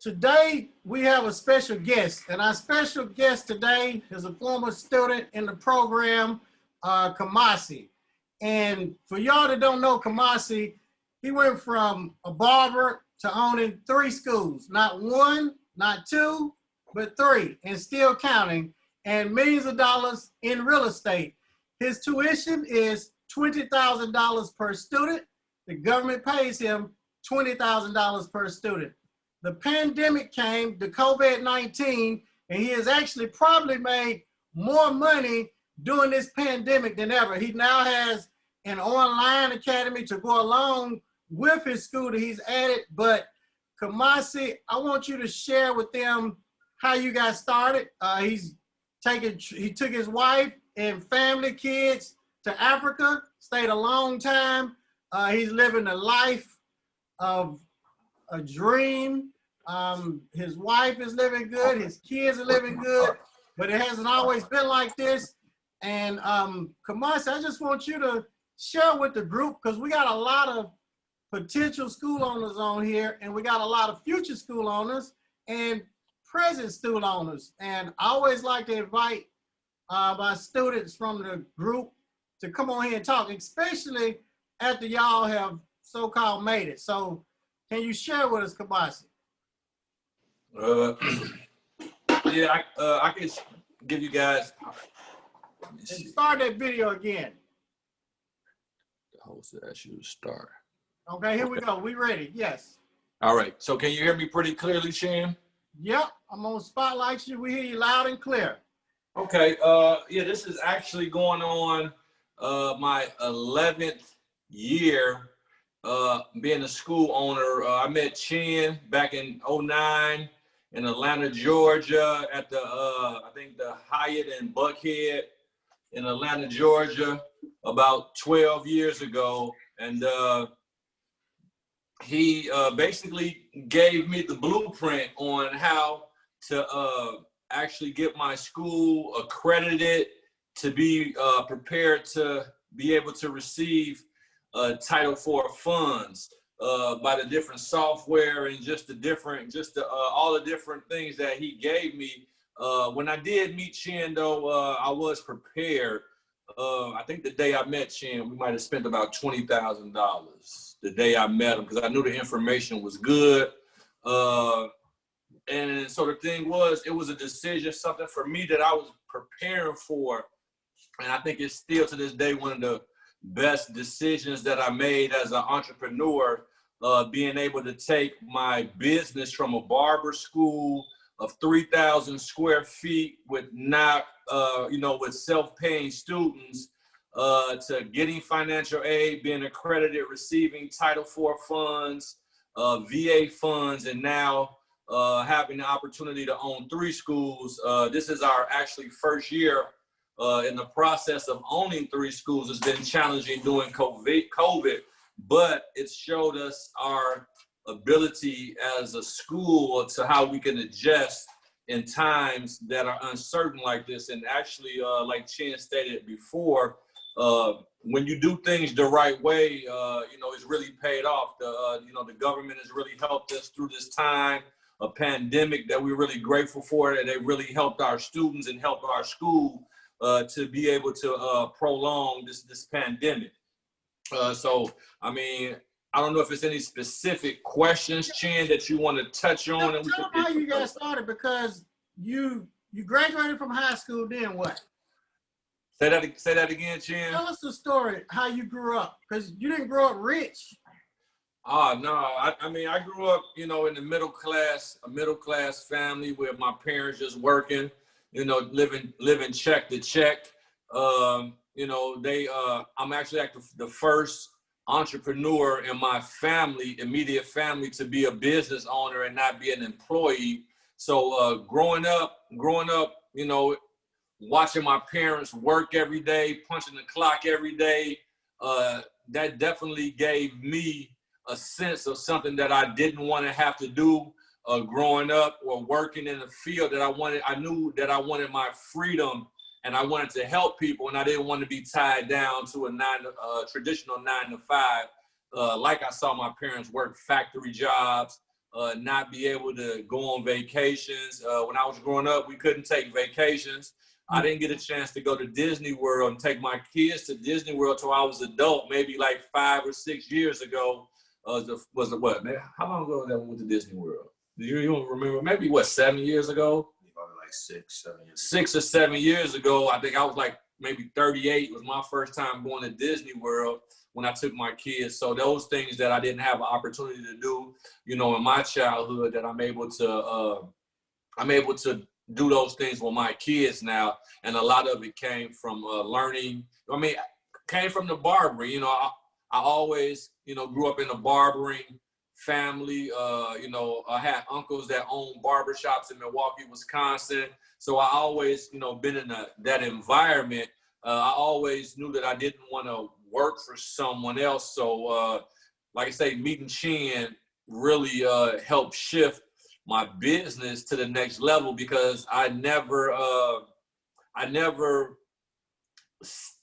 Today, we have a special guest, and our special guest today is a former student in the program, Kumasi. And for y'all that don't know Kumasi, he went from a barber to owning 3 schools, not 1, not 2, but 3, and still counting, and millions of dollars in real estate. His tuition is $20,000 per student. The government pays him $20,000 per student. The pandemic came, the COVID-19, and he has actually probably made more money during this pandemic than ever. He now has an online academy to go along with his school that he's added. But Kumasi, I want you to share with them how you got started. He took his wife and family, kids to Africa, stayed a long time. He's living a life of a dream. His wife is living good, his kids are living good, but it hasn't always been like this. And Kumasi, I just want you to share with the group, because we got a lot of potential school owners on here, and we got a lot of future school owners and present school owners. And I always like to invite my students from the group to come on here and talk, especially after y'all have so-called made it. So can you share with us, Kumasi? Yeah, I can give you guys. And start that video again. The host that should start. Okay, here we go. We ready? Yes. All right. So can you hear me pretty clearly, Shan? Yep. I'm on spotlight you. We hear you loud and clear. Okay. Yeah, this is actually going on my 11th year being a school owner. I met Chin back in '09 in Atlanta, Georgia, at the I think the Hyatt in Buckhead in Atlanta, Georgia, about 12 years ago. And he basically gave me the blueprint on how to actually get my school accredited, to be prepared to be able to receive Title IV funds by the different software and all the different things that he gave me. When I did meet Chin, though, I was prepared. I think the day I met Chin, we might have spent about $20,000 the day I met him, because I knew the information was good. And so the thing was, it was a decision, something for me that I was preparing for. And I think it's still to this day one of the best decisions that I made as an entrepreneur, being able to take my business from a barber school of 3,000 square feet with with self-paying students, to getting financial aid, being accredited, receiving Title IV funds, VA funds, and now having the opportunity to own 3 schools. This is our actually first year in the process of owning 3 schools. It's been challenging during COVID, but it showed us our ability as a school to how we can adjust in times that are uncertain like this. And actually, like Chin stated before, when you do things the right way, it's really paid off. The government has really helped us through this time, a pandemic that we're really grateful for, and they really helped our students and helped our school to be able to prolong this pandemic. So, I mean, I don't know if it's any specific questions, Chin, that you want to touch on. Tell them how you got started, because you graduated from high school, then what? Say that again, Chin. Tell us the story, how you grew up, because you didn't grow up rich. Oh, no. I mean, I grew up, in a middle class family where my parents just working, living check to check. I'm actually like the first entrepreneur in my immediate family, to be a business owner and not be an employee. So growing up, watching my parents work every day, punching the clock every day, that definitely gave me a sense of something that I didn't want to have to do growing up or working in the field that I wanted. I knew that I wanted my freedom and I wanted to help people, and I didn't want to be tied down to a traditional 9 to 5. Like I saw my parents work factory jobs, not be able to go on vacations. When I was growing up, we couldn't take vacations. I didn't get a chance to go to Disney World and take my kids to Disney World till I was adult, maybe like 5 or 6 years ago. Was it what, man? How long ago that we went to Disney World? You don't remember? Maybe what, 7 years ago? Probably like 6, 7 years. 6 or 7 years ago. I think I was like maybe 38. It was my first time going to Disney World when I took my kids. So those things that I didn't have an opportunity to do, you know, in my childhood, that I'm able to do those things with my kids now. And a lot of it came from learning. I mean, came from the barbering. You know, I always, you know, grew up in a barbering family. You know, I had uncles that owned barbershops in Milwaukee, Wisconsin. So I always, you know, been in that environment. I always knew that I didn't want to work for someone else. So, like I say, meeting Chin really helped shift my business to the next level, because I never,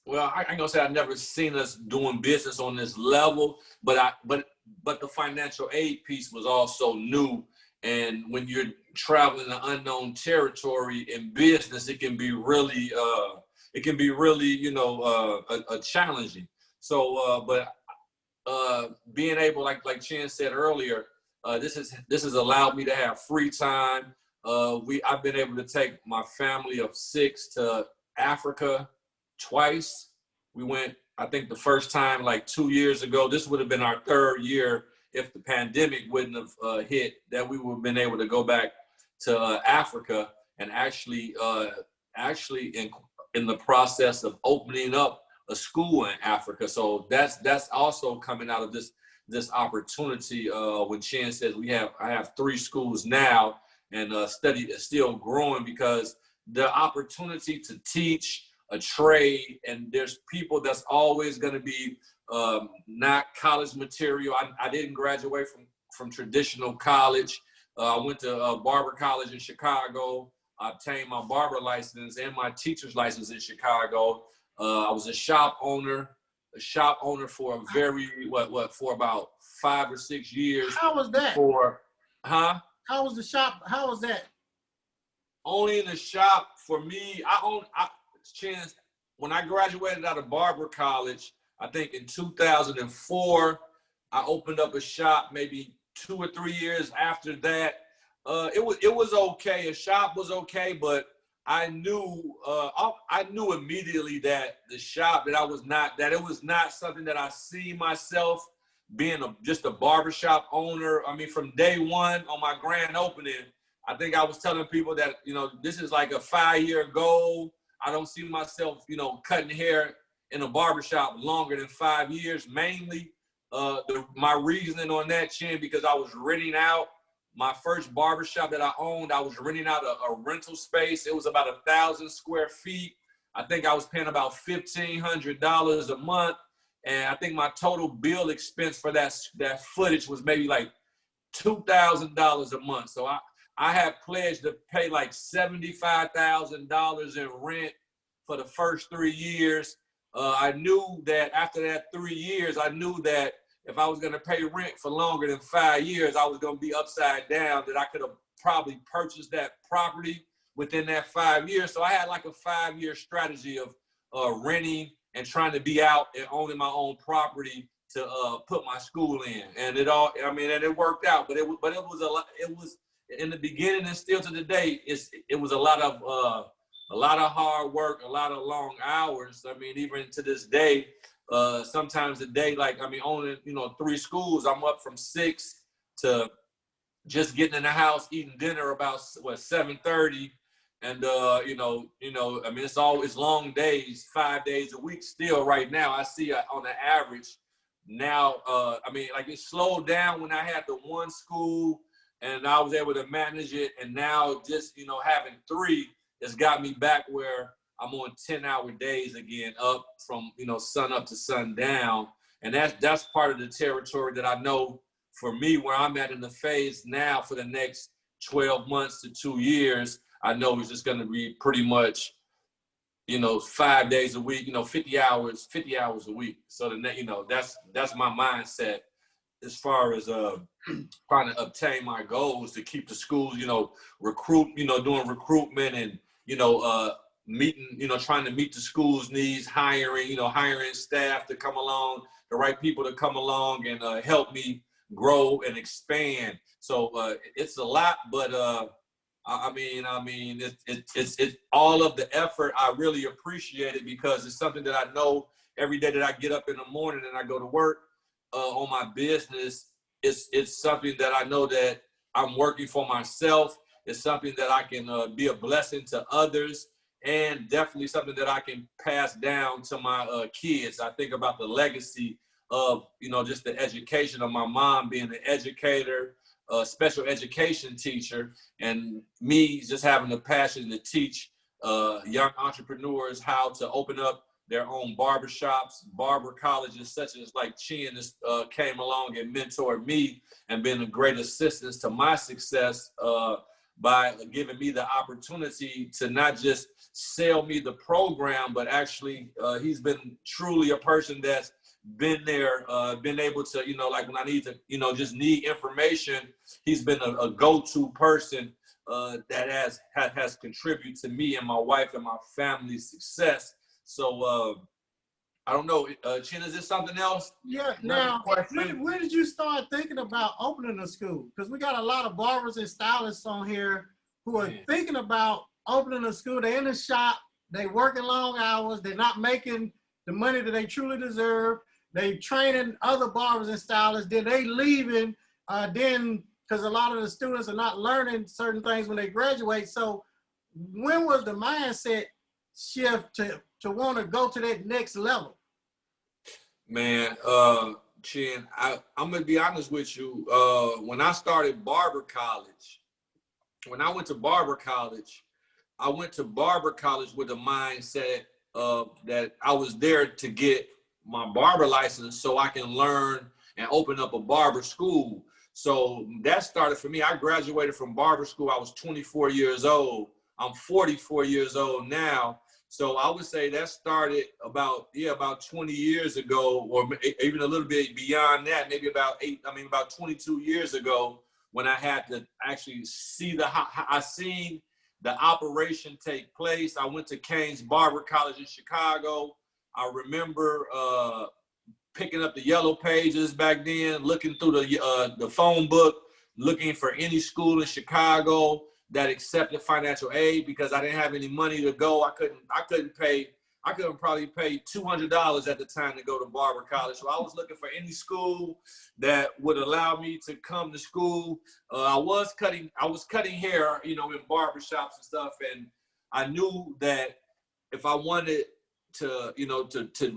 well, I ain't gonna say I never seen us doing business on this level, but the financial aid piece was also new. And when you're traveling to unknown territory in business, it can be really, you know, a challenging. So, being able, like Chin said earlier, this has allowed me to have free time. I've been able to take my family of 6 to Africa twice. We went, I think the first time like 2 years ago. This would have been our 3rd year if the pandemic wouldn't have hit, that we would have been able to go back to Africa, and actually in the process of opening up a school in Africa. So that's also coming out of this opportunity. When Chin says I have 3 schools now, and study is still growing, because the opportunity to teach a trade, and there's people that's always going to be not college material. I didn't graduate from traditional college. I went to Barber College in Chicago. I obtained my barber license and my teacher's license in Chicago. I was a shop owner for a very, for about 5 or 6 years. How was that? How was the shop? How was that? Only in the shop for me. Chance, when I graduated out of Barber College, I think in 2004, I opened up a shop. Maybe 2 or 3 years after that, it was okay. A shop was okay, but I knew immediately that the shop, that it was not something that I see myself being just a barbershop owner. I mean, from day one on my grand opening, I think I was telling people that, you know, this is like a 5-year goal. I don't see myself, you know, cutting hair in a barbershop longer than 5 years. Mainly, my reasoning on that, Chin, because I was renting out my first barbershop that I owned. I was renting out a rental space. It was about 1,000 square feet. I think I was paying about $1,500 a month. And I think my total bill expense for that footage was maybe like $2,000 a month. So I had pledged to pay like $75,000 in rent for the first 3 years. I knew that after that 3 years, I knew that if I was going to pay rent for longer than 5 years, I was going to be upside down, that I could have probably purchased that property within that 5 years. So I had like a 5-year strategy of renting and trying to be out and owning my own property to put my school in. And it worked out, but it was in the beginning, and still to the day, it was a lot of hard work, a lot of long hours. I mean, even to this day, sometimes a day, owning, 3 schools, I'm up from 6 to just getting in the house, eating dinner about 7:30. And, it's always long days, 5 days a week still right now. I see on the average now, it slowed down when I had the 1 school and I was able to manage it. And now just, having 3 has got me back where I'm on 10-hour days again, up from, sun up to sundown. And that's part of the territory that I know for me, where I'm at in the phase now for the next 12 months to 2 years, I know it's just going to be pretty much, 5 days a week, 50 hours a week. So that's my mindset as far as trying to obtain my goals to keep the schools, doing recruitment and, meeting, trying to meet the school's needs, hiring staff to come along, the right people to come along and help me grow and expand. So it's a lot, but it's all of the effort. I really appreciate it because it's something that I know every day that I get up in the morning and I go to work on my business. It's something that I know that I'm working for myself. It's something that I can be a blessing to others, and definitely something that I can pass down to my kids. I think about the legacy of, just the education of my mom being an educator, a special education teacher, and me just having the passion to teach young entrepreneurs how to open up their own barbershops, barber colleges, such as like Chin came along and mentored me and been a great assistance to my success by giving me the opportunity to not just sell me the program, but actually he's been truly a person that's been there, been able to, like when I need to, just need information, he's been a go-to person that has contributed to me and my wife and my family's success. So I don't know, Chin, is this something else? Yeah. Now, when did you start thinking about opening a school? Because we got a lot of barbers and stylists on here who are thinking about opening a school. They're in the shop, they working long hours, they're not making the money that they truly deserve. They training other barbers and stylists, then they leaving, then because a lot of the students are not learning certain things when they graduate. So when was the mindset shift to want to go to that next level? Man, Chin, I'm gonna be honest with you. When I started barber college, when I went to barber college, I went to barber college with a mindset that I was there to get my barber license so I can learn and open up a barber school. So that started for me. I graduated from barber school. I was 24 years old. I'm 44 years old now. So I would say that started about 20 years ago, or even a little bit beyond that, maybe about 22 years ago, when I had to actually see I seen the operation take place. I went to Kane's Barber College in Chicago. I remember picking up the yellow pages back then, looking through the phone book, looking for any school in Chicago that accepted financial aid because I didn't have any money to go. I couldn't probably pay $200 at the time to go to barber college. So I was looking for any school that would allow me to come to school. I was cutting hair, in barbershops and stuff. And I knew that if I wanted to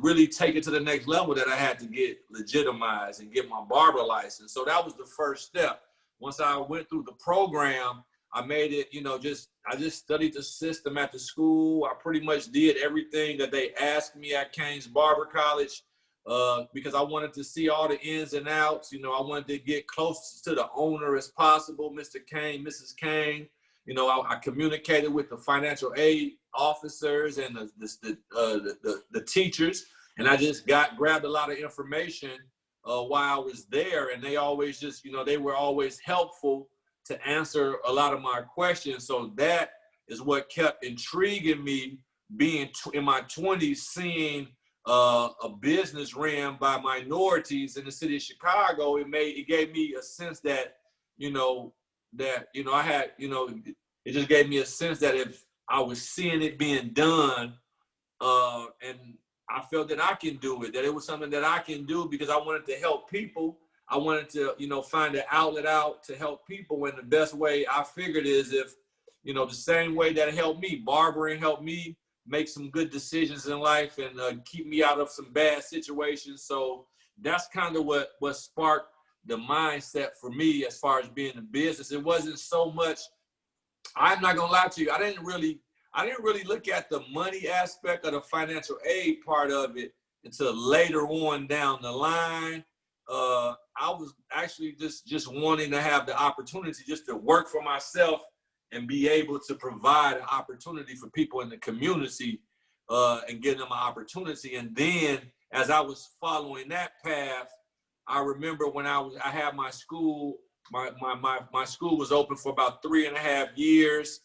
really take it to the next level, that I had to get legitimized and get my barber license. So that was the first step. Once I went through the program, I made it, I just studied the system at the school. I pretty much did everything that they asked me at Kane's Barber College because I wanted to see all the ins and outs. I wanted to get close to the owner as possible, Mr. Kane, Mrs. Kane. I communicated with the financial aid officers and the teachers, and I just grabbed a lot of information while I was there, and they always they were always helpful to answer a lot of my questions. So that is what kept intriguing me, being in my 20s, seeing a business ran by minorities in the city of Chicago. It gave me a sense that, I had, it just gave me a sense that if I was seeing it being done, and I felt that I can do it, that it was something that I can do because I wanted to help people. I wanted to, find an outlet out to help people. And the best way I figured is if, the same way that helped me, barbering helped me make some good decisions in life and keep me out of some bad situations. So that's kind of what sparked the mindset for me as far as being in business. It wasn't so much, I'm not gonna lie to you, I didn't really look at the money aspect of the financial aid part of it until later on down the line. I was actually just wanting to have the opportunity just to work for myself and be able to provide an opportunity for people in the community and give them an opportunity. And then as I was following that path, I remember when I had my school, my school was open for about 3.5 years.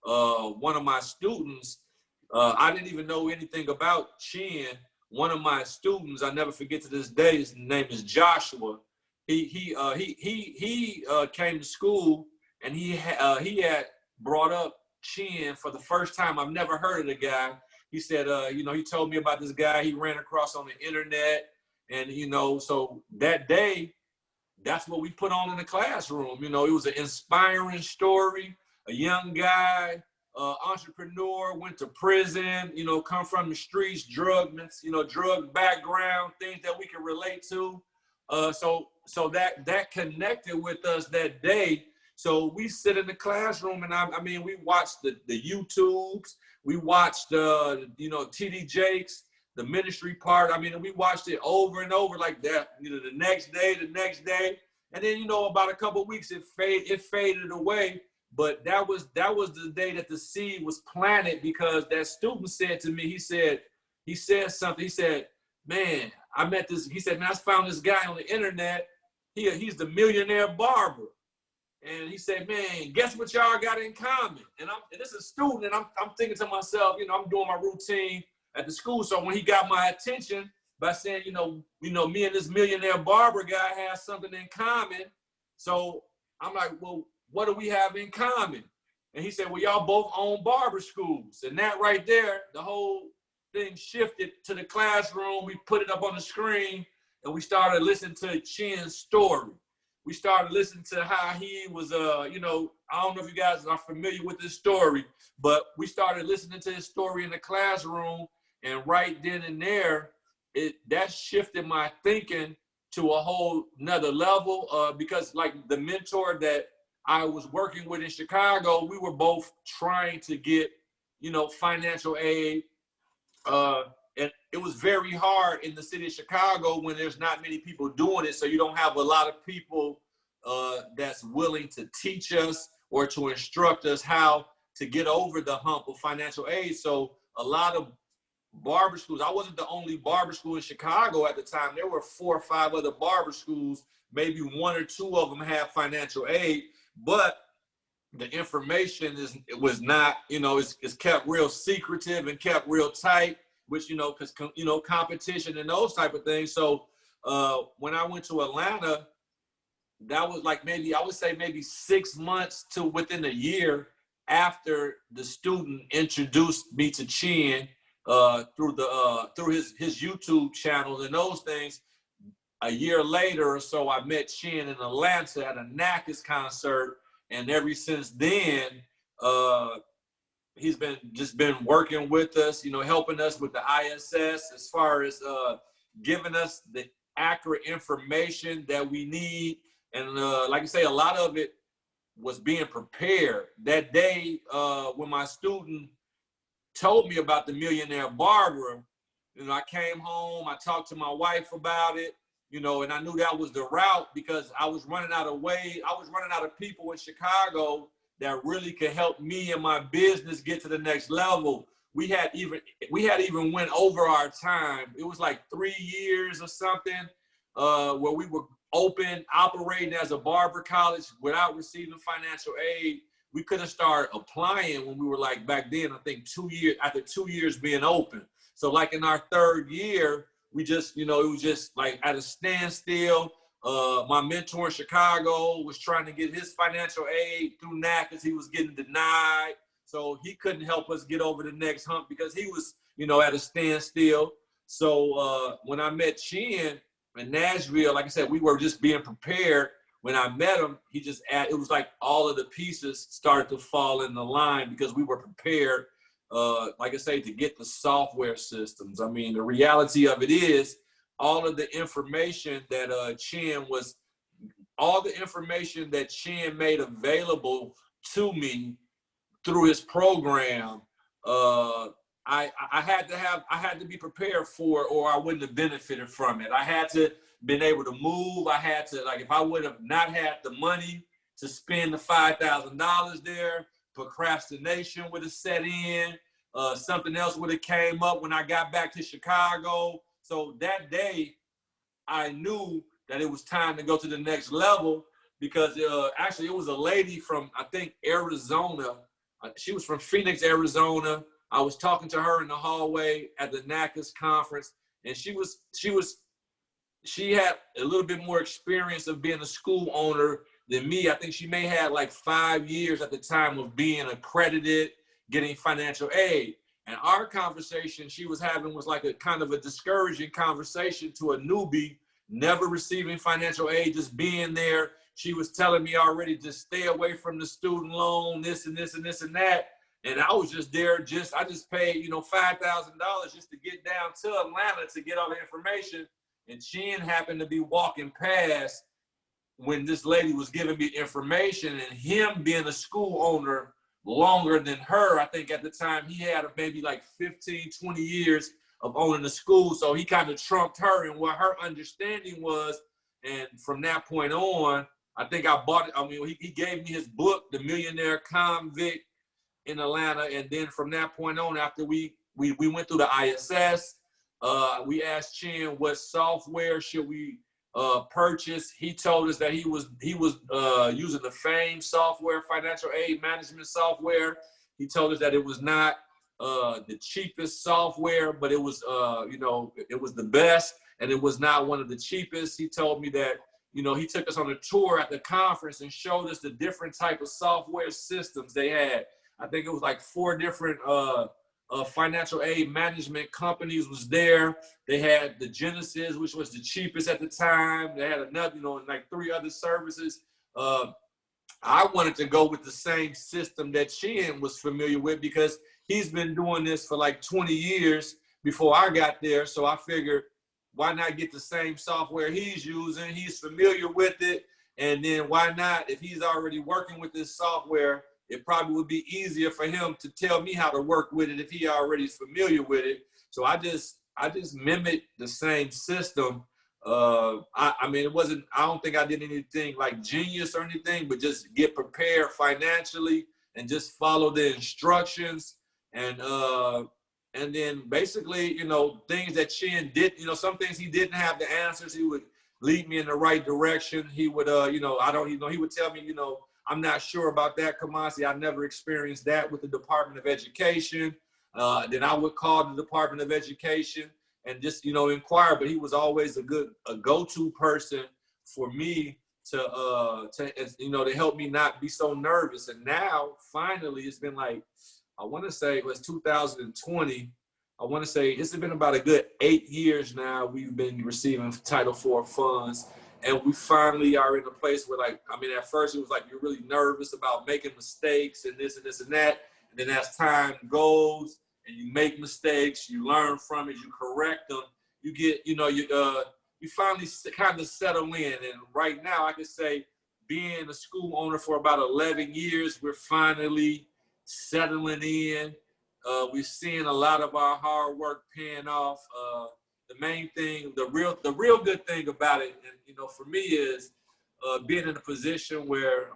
One of my students, I didn't even know anything about Chin. One of my students, I never forget to this day, his name is Joshua. He came to school, and he had brought up Chin for the first time. I've never heard of the guy. He said, he told me about this guy he ran across on the internet. And, so that day, that's what we put on in the classroom. It was an inspiring story. A young guy, entrepreneur, went to prison, come from the streets, drug background, things that we can relate to. So that connected with us that day. So we sit in the classroom, and we watched the YouTubes, we watched TD Jakes, the ministry part. We watched it over and over like that. The next day, and then about a couple of weeks it faded away. But that was the day that the seed was planted, because that student said to me, he said something. He said, "Man, I met this." He said, "Man, I found this guy on the internet. He's the millionaire barber." And he said, "Man, guess what y'all got in common?" And this is a student, and I'm thinking to myself, I'm doing my routine at the school. So when he got my attention by saying, me and this millionaire barber guy have something in common. So I'm like, well, what do we have in common? And he said, well, y'all both own barber schools. And that right there, the whole thing shifted to the classroom. We put it up on the screen, and we started listening to Chin's story. We started listening to how he was, I don't know if you guys are familiar with this story, but we started listening to his story in the classroom. And right then and there, that shifted my thinking to a whole nother level, because like the mentor that I was working with in Chicago, we were both trying to get, financial aid. And it was very hard in the city of Chicago when there's not many people doing it. So you don't have a lot of people that's willing to teach us or to instruct us how to get over the hump of financial aid. So a lot of barber schools, I wasn't the only barber school in Chicago at the time. There were 4 or 5 other barber schools. Maybe 1 or 2 of them have financial aid, but the information was not, it's kept real secretive and kept real tight, which, because, competition and those type of things. So when I went to Atlanta, that was like I would say maybe 6 months to within a year after the student introduced me to Chin through his YouTube channel and those things. A year later or so, I met Chin in Atlanta at a Nakis concert. And ever since then, he's been working with us, helping us with the ISS as far as giving us the accurate information that we need. And like I say, a lot of it was being prepared. That day when my student told me about the millionaire barber, I came home, I talked to my wife about it, and I knew that was the route, because I was running out of people in Chicago that really could help me and my business get to the next level. We had even went over our time. It was like 3 years or something where we were operating as a barber college without receiving financial aid. We could have started applying when we were like back then, I think 2 years, after 2 years being open. So like in our 3rd year, we just, it was just like at a standstill. My mentor in Chicago was trying to get his financial aid through NACAS. He was getting denied. So he couldn't help us get over the next hump because he was, at a standstill. So when I met Chin in Nashville, like I said, we were just being prepared. When I met him, it was like all of the pieces started to fall in the line because we were prepared, like I say, to get the software systems. I mean, the reality of it is all of the information that Chin made available to me through his program, I had to be prepared for it, or I wouldn't have benefited from it. I had to been able to move. I had to, like, if I would have not had the money to spend the $5,000 there, procrastination would have set in. Something else would have came up when I got back to Chicago. So that day, I knew that it was time to go to the next level because actually it was a lady from, I think, Arizona. She was from Phoenix, Arizona. I was talking to her in the hallway at the NACAS conference, and she had a little bit more experience of being a school owner than me. I think she may have like 5 years at the time of being accredited, getting financial aid. And our conversation she was having was like a kind of a discouraging conversation to a newbie, never receiving financial aid, just being there. She was telling me already to stay away from the student loan, this and this and this and that. And I was just there, I just paid, $5,000 just to get down to Atlanta to get all the information. And Chin happened to be walking past when this lady was giving me information, and him being a school owner longer than her, I think at the time he had maybe like 15, 20 years of owning the school. So he kind of trumped her in what her understanding was. And from that point on, I think I bought it. I mean, he gave me his book, The Millionaire Convict in Atlanta. And then from that point on, after we went through the ISS, we asked Chin what software should we purchase. He told us that he was using the FAME software, financial aid management software. He told us that it was not the cheapest software, but it was it was the best, and it was not one of the cheapest. He told me that he took us on a tour at the conference and showed us the different type of software systems they had. I think it was like 4 different financial aid management companies was there. They had the Genesis, which was the cheapest at the time. They had another, like 3 other services. I wanted to go with the same system that Chin was familiar with because he's been doing this for like 20 years before I got there. So I figured, why not get the same software he's using? He's familiar with it. And then why not, if he's already working with this software, it probably would be easier for him to tell me how to work with it if he already is familiar with it. So I just mimicked the same system. I mean, I don't think I did anything like genius or anything, but just get prepared financially and just follow the instructions. And then basically, things that Chin did, some things he didn't have the answers. He would lead me in the right direction. He would, he would tell me, I'm not sure about that, Kumasi. I never experienced that with the Department of Education. Then I would call the Department of Education and just, inquire. But he was always a go-to person for me to help me not be so nervous. And now, finally, it's been like, I want to say it was 2020. I want to say it's been about a good 8 years now. We've been receiving Title IV funds. And we finally are in a place where, at first it was like you're really nervous about making mistakes and this and this and that. And then as time goes and you make mistakes, you learn from it, you correct them, you get, you finally kind of settle in. And right now I can say, being a school owner for about 11 years, we're finally settling in. We're seeing a lot of our hard work paying off. The main thing, the real good thing about it, and for me, is being in a position where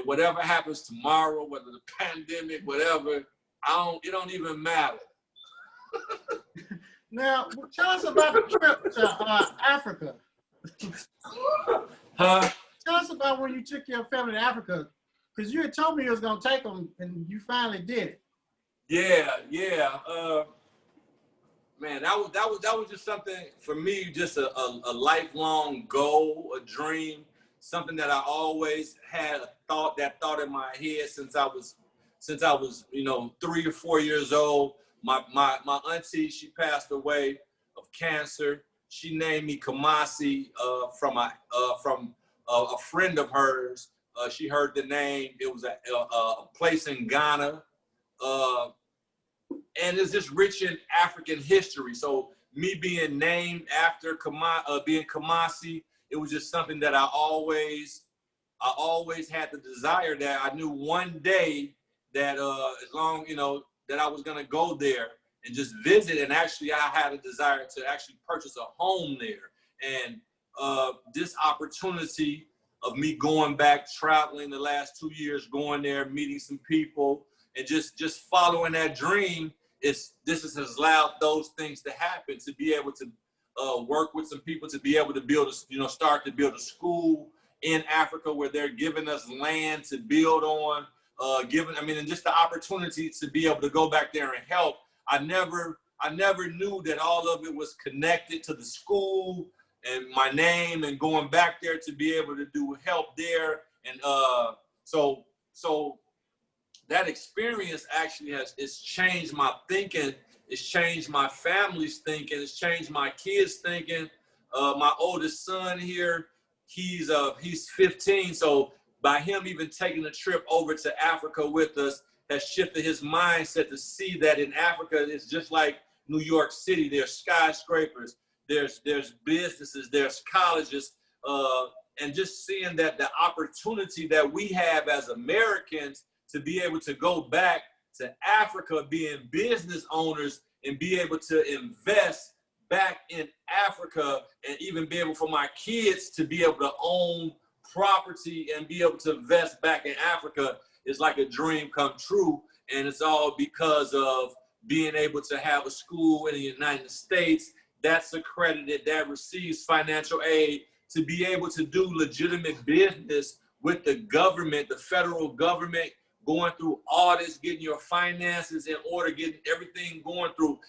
whatever happens tomorrow, whether the pandemic, whatever, it don't even matter. Now, tell us about the trip to Africa. Huh? Tell us about when you took your family to Africa, because you had told me you was gonna take them, and you finally did it. Yeah. Man, that was just something for me, just a lifelong goal, a dream, something that I always had thought in my head since I was 3 or 4 years old. My auntie, she passed away of cancer. She named me Kumasi from a friend of hers. She heard the name. It was a place in Ghana. And it's just rich in African history. So me being named after being Kumasi, it was just something that I always had the desire that I knew one day that as long, that I was gonna go there and just visit. And actually I had a desire to actually purchase a home there. And this opportunity of me going back, traveling the last 2 years, going there, meeting some people, and just following that dream, this has allowed those things to happen, to be able to work with some people to be able to build, start to build a school in Africa where they're giving us land to build on, and just the opportunity to be able to go back there and help. I never knew that all of it was connected to the school and my name and going back there to be able to do help there. And so that experience actually it's changed my thinking. It's changed my family's thinking. It's changed my kids' thinking. My oldest son here, he's 15. So by him even taking a trip over to Africa with us has shifted his mindset to see that in Africa, it's just like New York City. There's skyscrapers, there's businesses, there's colleges, and just seeing that the opportunity that we have as Americans to be able to go back to Africa, being business owners and be able to invest back in Africa, and even be able for my kids to be able to own property and be able to invest back in Africa is like a dream come true. And it's all because of being able to have a school in the United States that's accredited, that receives financial aid to be able to do legitimate business with the government, the federal government, going through audits, getting your finances in order, getting everything going through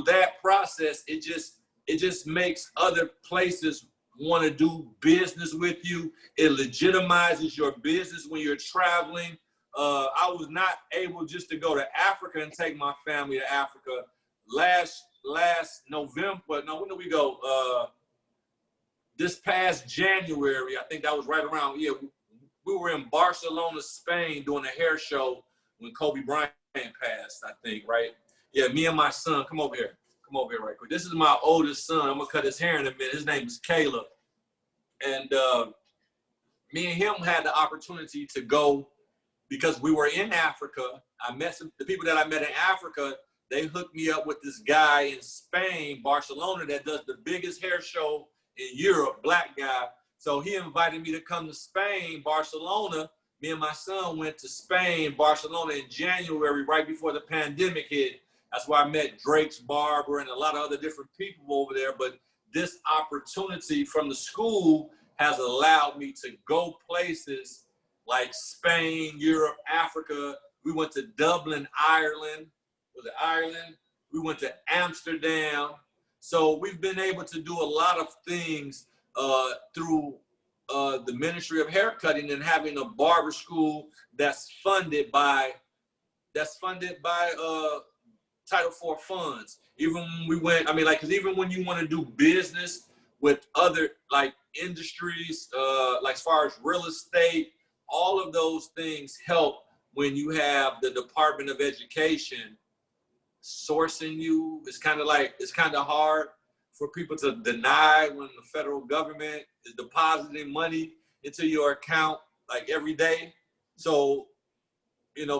that process. It just makes other places want to do business with you. It legitimizes your business when you're traveling. I was not able just to go to Africa and take my family to Africa last November. No, when did we go? This past January, I think that was right around, we were in Barcelona, Spain, doing a hair show when Kobe Bryant passed, I think, right? Yeah, me and my son, come over here right quick. This is my oldest son. I'm gonna cut his hair in a minute. His name is Caleb. And me and him had the opportunity to go because we were in Africa. The people that I met in Africa, they hooked me up with this guy in Spain, Barcelona, that does the biggest hair show in Europe, black guy. So he invited me to come to Spain, Barcelona. Me and my son went to Spain, Barcelona in January, right before the pandemic hit. That's where I met Drake's Barber and a lot of other different people over there. But this opportunity from the school has allowed me to go places like Spain, Europe, Africa. We went to Dublin, Ireland. Was it Ireland? We went to Amsterdam. So we've been able to do a lot of things through the Ministry of Haircutting and having a barber school that's funded by Title IV funds. Even when we went, because even when you want to do business with other like industries, like as far as real estate, all of those things help when you have the Department of Education sourcing you. It's kind of hard for people to deny when the federal government is depositing money into your account like every day. So,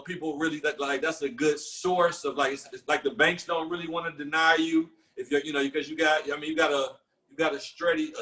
people really like that's a good source of it's like the banks don't really want to deny you if you're, because you got a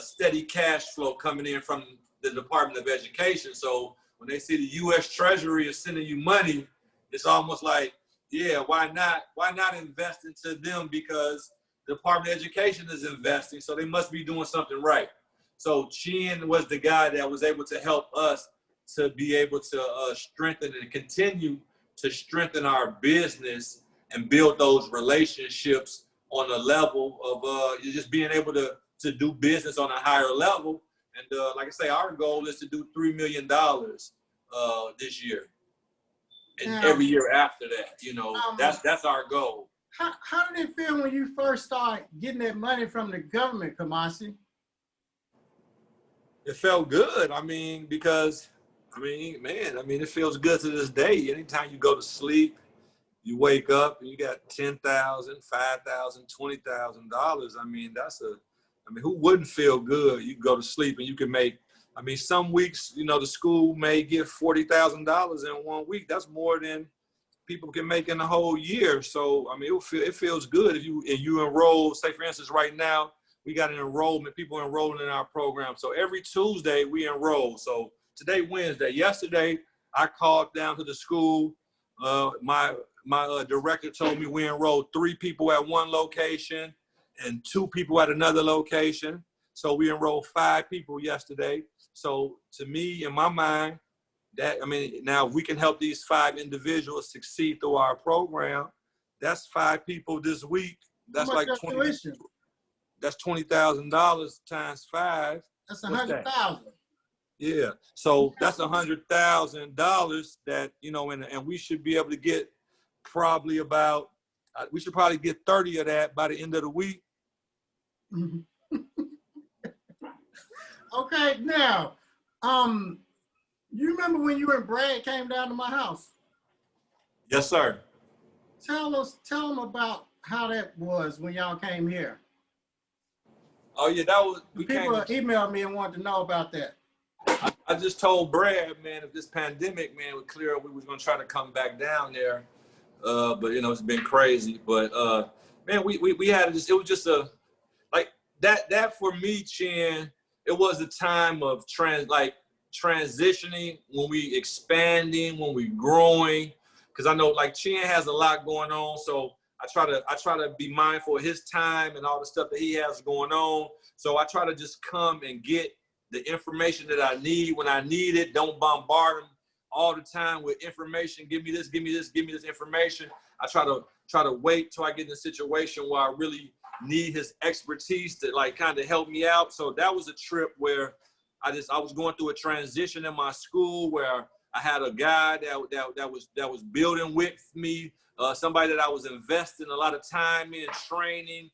steady cash flow coming in from the Department of Education. So when they see the U.S. Treasury is sending you money, it's almost like, yeah, why not invest into them, because the Department of Education is investing, so they must be doing something right. So Chin was the guy that was able to help us to be able to strengthen and continue to strengthen our business and build those relationships on a level of just being able to do business on a higher level. And like I say, our goal is to do $3 million this year. And every year after that, that's our goal. How did it feel when you first started getting that money from the government, Kumasi? It felt good. Because it feels good to this day. Anytime you go to sleep, you wake up and you got $10,000, $5,000, $20,000. Who wouldn't feel good? You go to sleep and you can make, some weeks, the school may give $40,000 in 1 week. That's more than people can make in a whole year. So, it feels good if you enroll. Say, for instance, right now, we got an enrollment, people enrolling in our program. So every Tuesday we enroll. So today, Wednesday. Yesterday, I called down to the school. My director told me we enrolled 3 people at one location. and 2 people at another location. So we enrolled 5 people yesterday. So to me, in my mind, that, I mean, now if we can help these 5 individuals succeed through our program, that's 5 people this week. That's like 20. That's $20,000 times 5. That's 100,000. Yeah. So that's $100,000 that, you know, and we should be able to get probably about, we should probably get 30 of that by the end of the week. Okay, now, you remember when you and Brad came down to my house? Yes, sir. Tell them about how that was when y'all came here. Oh yeah, that was, People emailed me and wanted to know about that. I just told Brad, man, if this pandemic, man, would clear up, we was gonna try to come back down there. But you know, it's been crazy. But man, we had this, it was just a, like that for me, Chin, it was a time of transitioning, when we expanding, when we growing. Cause I know like Chin has a lot going on. So I try to be mindful of his time and all the stuff that he has going on. So I try to just come and get the information that I need when I need it. Don't bombard him all the time with information. Give me this, give me this, give me this information. I try to wait till I get in a situation where I really need his expertise to like kind of help me out. So that was a trip where I was going through a transition in my school where I had a guy that was building with me, somebody that I was investing a lot of time in training.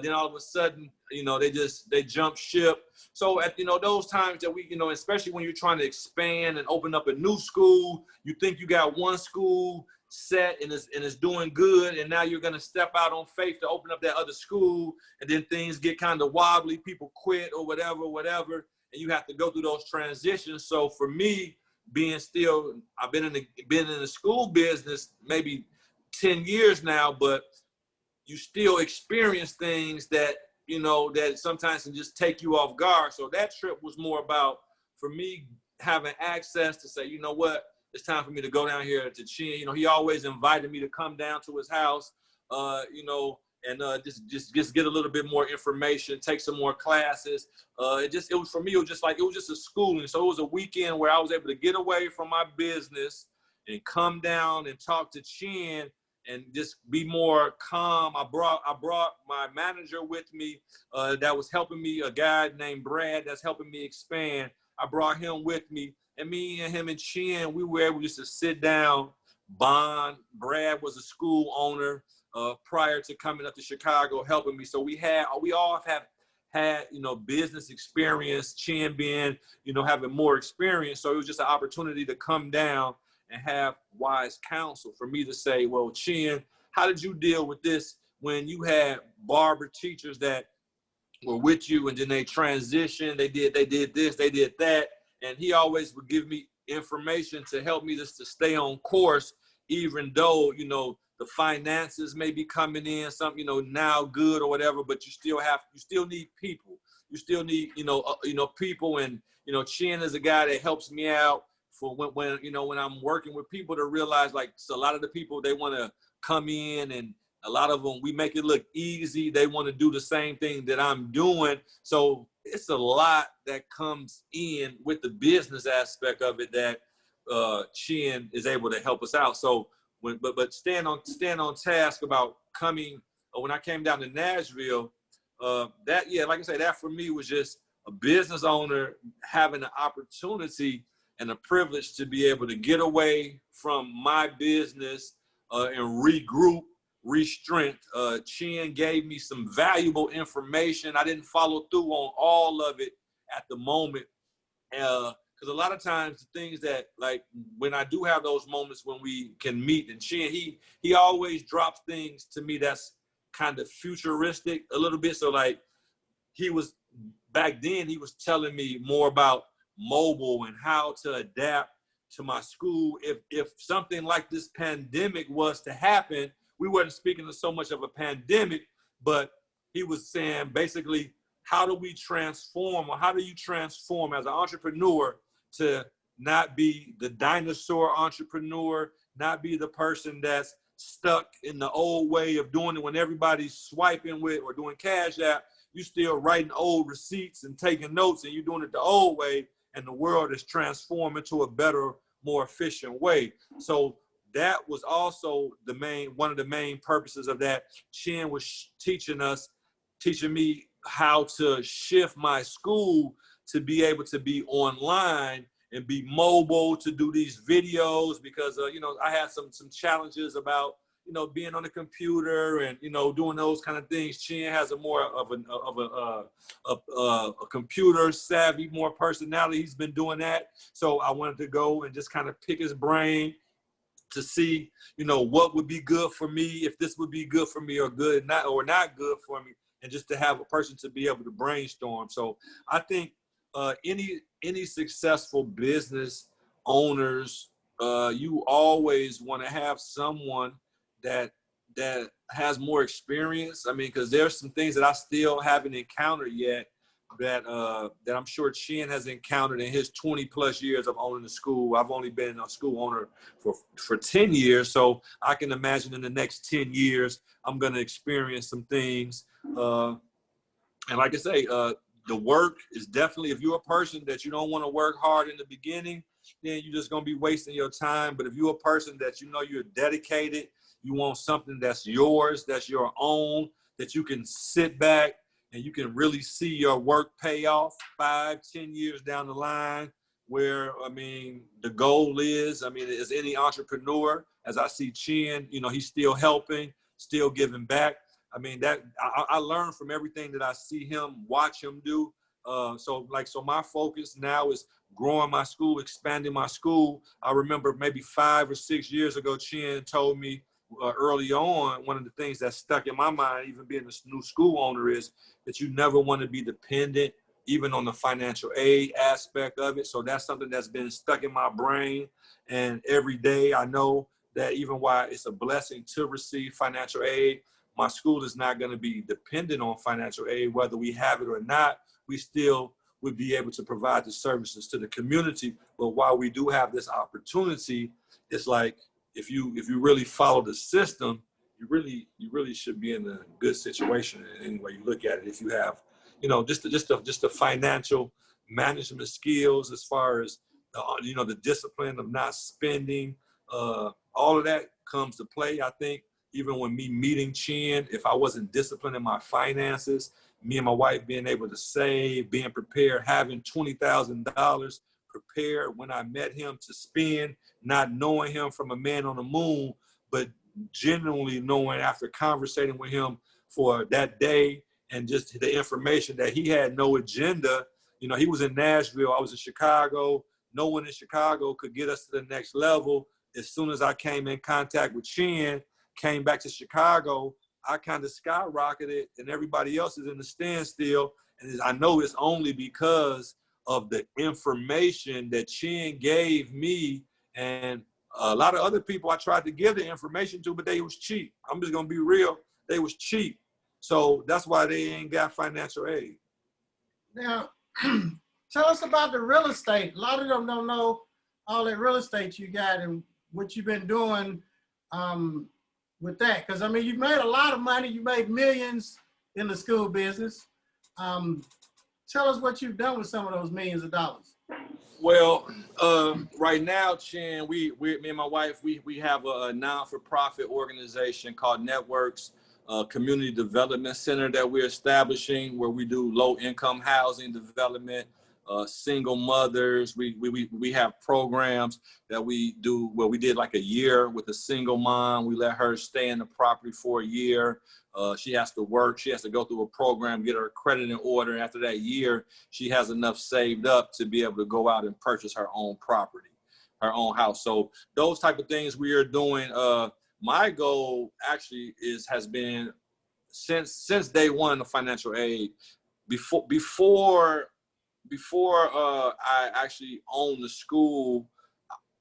Then all of a sudden, you know, they jump ship. So at, you know, those times that we, you know, especially when you're trying to expand and open up a new school, you think you got one school set and it's doing good, and now you're going to step out on faith to open up that other school, and then things get kind of wobbly, people quit or whatever, and you have to go through those transitions. So for me, I've been in the school business maybe 10 years now, but you still experience things that, you know, that sometimes can just take you off guard. So that trip was more about, for me, having access to say, you know what, it's time for me to go down here to Chin. You know, he always invited me to come down to his house, you know, and just get a little bit more information, take some more classes. It was, for me, it was just a schooling. So it was a weekend where I was able to get away from my business and come down and talk to Chin and just be more calm. I brought my manager with me that was helping me, a guy named Brad that's helping me expand. I brought him with me, and me and him and Chin, we were able just to sit down, bond. Brad was a school owner prior to coming up to Chicago helping me. So we all have had, you know, business experience, Chin being, you know, having more experience. So it was just an opportunity to come down and have wise counsel for me to say, well, Chin, how did you deal with this when you had Barber teachers that were with you and then they transitioned, they did this, they did that. And he always would give me information to help me just to stay on course, even though, you know, the finances may be coming in, some, you know, now good or whatever, but you still need people. You still need, you know, people. And, you know, Chin is a guy that helps me out for when you know, when I'm working with people to realize, like, so a lot of the people, they want to come in, and a lot of them, we make it look easy. They want to do the same thing that I'm doing. So it's a lot that comes in with the business aspect of it that Chin is able to help us out. So but stand on task about coming, when I came down to Nashville, that, yeah, like I said, that for me was just a business owner having the opportunity and a privilege to be able to get away from my business and regroup, re-strength. Chin gave me some valuable information. I didn't follow through on all of it at the moment. Because a lot of times the things that, like, when I do have those moments when we can meet, and Chin, he always drops things to me that's kind of futuristic a little bit. So like, back then he was telling me more about mobile and how to adapt to my school. If something like this pandemic was to happen, we weren't speaking of so much of a pandemic, but he was saying basically, how do we transform, or how do you transform as an entrepreneur to not be the dinosaur entrepreneur, not be the person that's stuck in the old way of doing it when everybody's swiping with or doing Cash App. You still writing old receipts and taking notes, and you're doing it the old way, and the world is transformed into a better, more efficient way. So that was also one of the main purposes of that. Chin was teaching me how to shift my school to be able to be online and be mobile, to do these videos, because you know, I had some challenges about, you know, being on the computer and, you know, doing those kind of things. Chin has a more of a computer savvy, more personality. He's been doing that. So I wanted to go and just kind of pick his brain to see, you know, what would be good for me, if this would be good for me or not good for me, and just to have a person to be able to brainstorm. So I think any successful business owners, you always want to have someone that has more experience. I mean, because there's some things that I still haven't encountered yet that I'm sure Chin has encountered in his 20 plus years of owning the school. I've only been a school owner for 10 years. So I can imagine in the next 10 years, I'm going to experience some things. And like I say, the work is definitely, if you're a person that you don't want to work hard in the beginning, then you're just going to be wasting your time. But if you're a person that you know you're dedicated, you want something that's yours, that's your own, that you can sit back and you can really see your work pay off 5-10 years down the line, where, I mean, the goal is, I mean, as any entrepreneur, as I see Chin, you know, he's still helping, still giving back. I mean, that I learn from everything that I see him, watch him do. So my focus now is growing my school, expanding my school. I remember maybe 5 or 6 years ago, Chin told me early on, one of the things that stuck in my mind, even being a new school owner, is that you never want to be dependent, even on the financial aid aspect of it. So that's something that's been stuck in my brain. And every day I know that even while it's a blessing to receive financial aid, my school is not going to be dependent on financial aid, whether we have it or not. We still would be able to provide the services to the community. But while we do have this opportunity, it's like, if you really follow the system, you really should be in a good situation in any way you look at it. If you have, you know, just the financial management skills, as far as you know, the discipline of not spending, all of that comes to play. I think even when me meeting Chin, if I wasn't disciplined in my finances, me and my wife being able to save, being prepared, having $20,000 prepared when I met him to spend, not knowing him from a man on the moon, but genuinely knowing after conversating with him for that day, and just the information that he had no agenda. You know, he was in Nashville, I was in Chicago. No one in Chicago could get us to the next level. As soon as I came in contact with Chin, came back to Chicago, I kind of skyrocketed, and everybody else is in the standstill. And I know it's only because of the information that Chin gave me, and a lot of other people I tried to give the information to, but they was cheap. I'm just gonna be real, they was cheap. So that's why they ain't got financial aid. Now, tell us about the real estate. A lot of them don't know all that real estate you got and what you've been doing with that. Because, I mean, you've made a lot of money. You made millions in the school business. Tell us what you've done with some of those millions of dollars. Well, right now, Chin, me and my wife, we have a non-for-profit organization called Networks Community Development Center that we're establishing, where we do low-income housing development, single mothers. We have programs that we do where we did like a year with a single mom. We let her stay in the property for a year. She has to work. She has to go through a program, get her credit in order. After that year, she has enough saved up to be able to go out and purchase her own property, her own house. So those type of things we are doing. My goal actually has been since day one of financial aid. Before I actually owned the school,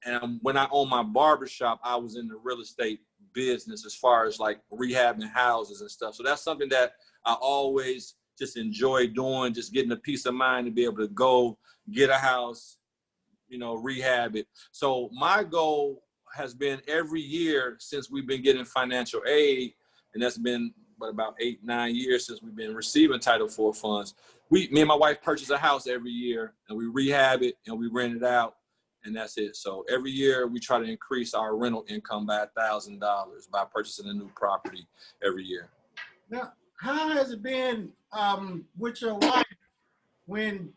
and when I owned my barber shop, I was in the real estate business as far as like rehabbing houses and stuff. So that's something that I always just enjoy doing, just getting a peace of mind to be able to go get a house, you know, rehab it. So my goal has been every year since we've been getting financial aid, and that's been about 8-9 years since we've been receiving Title IV funds. Me and my wife purchase a house every year, and we rehab it and we rent it out, and that's it. So every year we try to increase our rental income by $1,000 by purchasing a new property every year. Now, how has it been with your wife when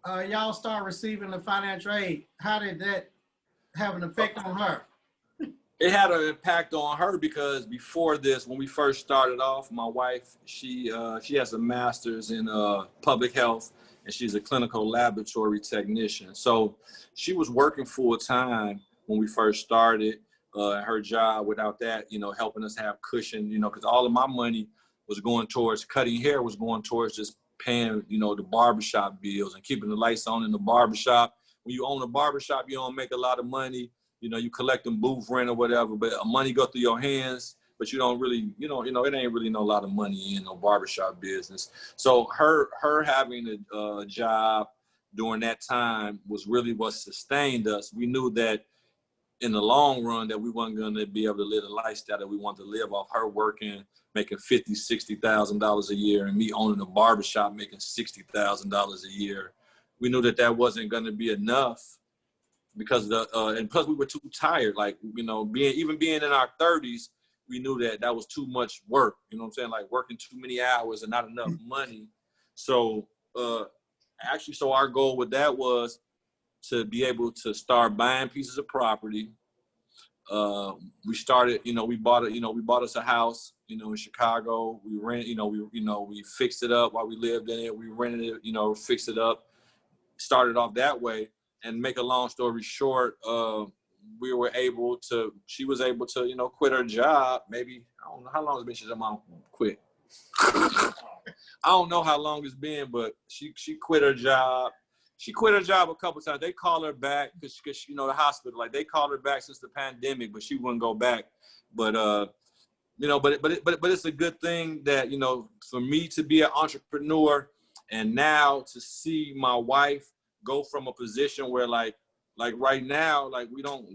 y'all start receiving the financial aid? How did that have an effect on her? It had an impact on her because before this, when we first started off, my wife, she has a master's in public health, and she's a clinical laboratory technician. So she was working full time when we first started her job. Without that, helping us have cushion, because all of my money was going towards cutting hair, was going towards just paying, the barbershop bills and keeping the lights on in the barbershop. When you own a barbershop, you don't make a lot of money. You collect them booth rent or whatever, but money go through your hands, but you don't really, it ain't really no lot of money in no barbershop business. So her having a job during that time was really what sustained us. We knew that in the long run that we weren't going to be able to live the lifestyle that we wanted to live off her working, making $50,000, $60,000 a year, and me owning a barbershop making $60,000 a year. We knew that wasn't going to be enough because and plus we were too tired. Like, being in our 30s, we knew that was too much work. You know what I'm saying? Like working too many hours and not enough money. So actually, our goal with that was to be able to start buying pieces of property. We started, we bought us a house, in Chicago. We rent, we fixed it up while we lived in it. We rented it, fixed it up, started off that way. And make a long story short, she was able to, quit her job. Maybe, I don't know how long it's been since her mom quit. I don't know how long it's been, but she quit her job. She quit her job a couple times. They called her back because the hospital, like they called her back since the pandemic, but she wouldn't go back. But but it's a good thing that, for me to be an entrepreneur and now to see my wife go from a position where like right now, like we don't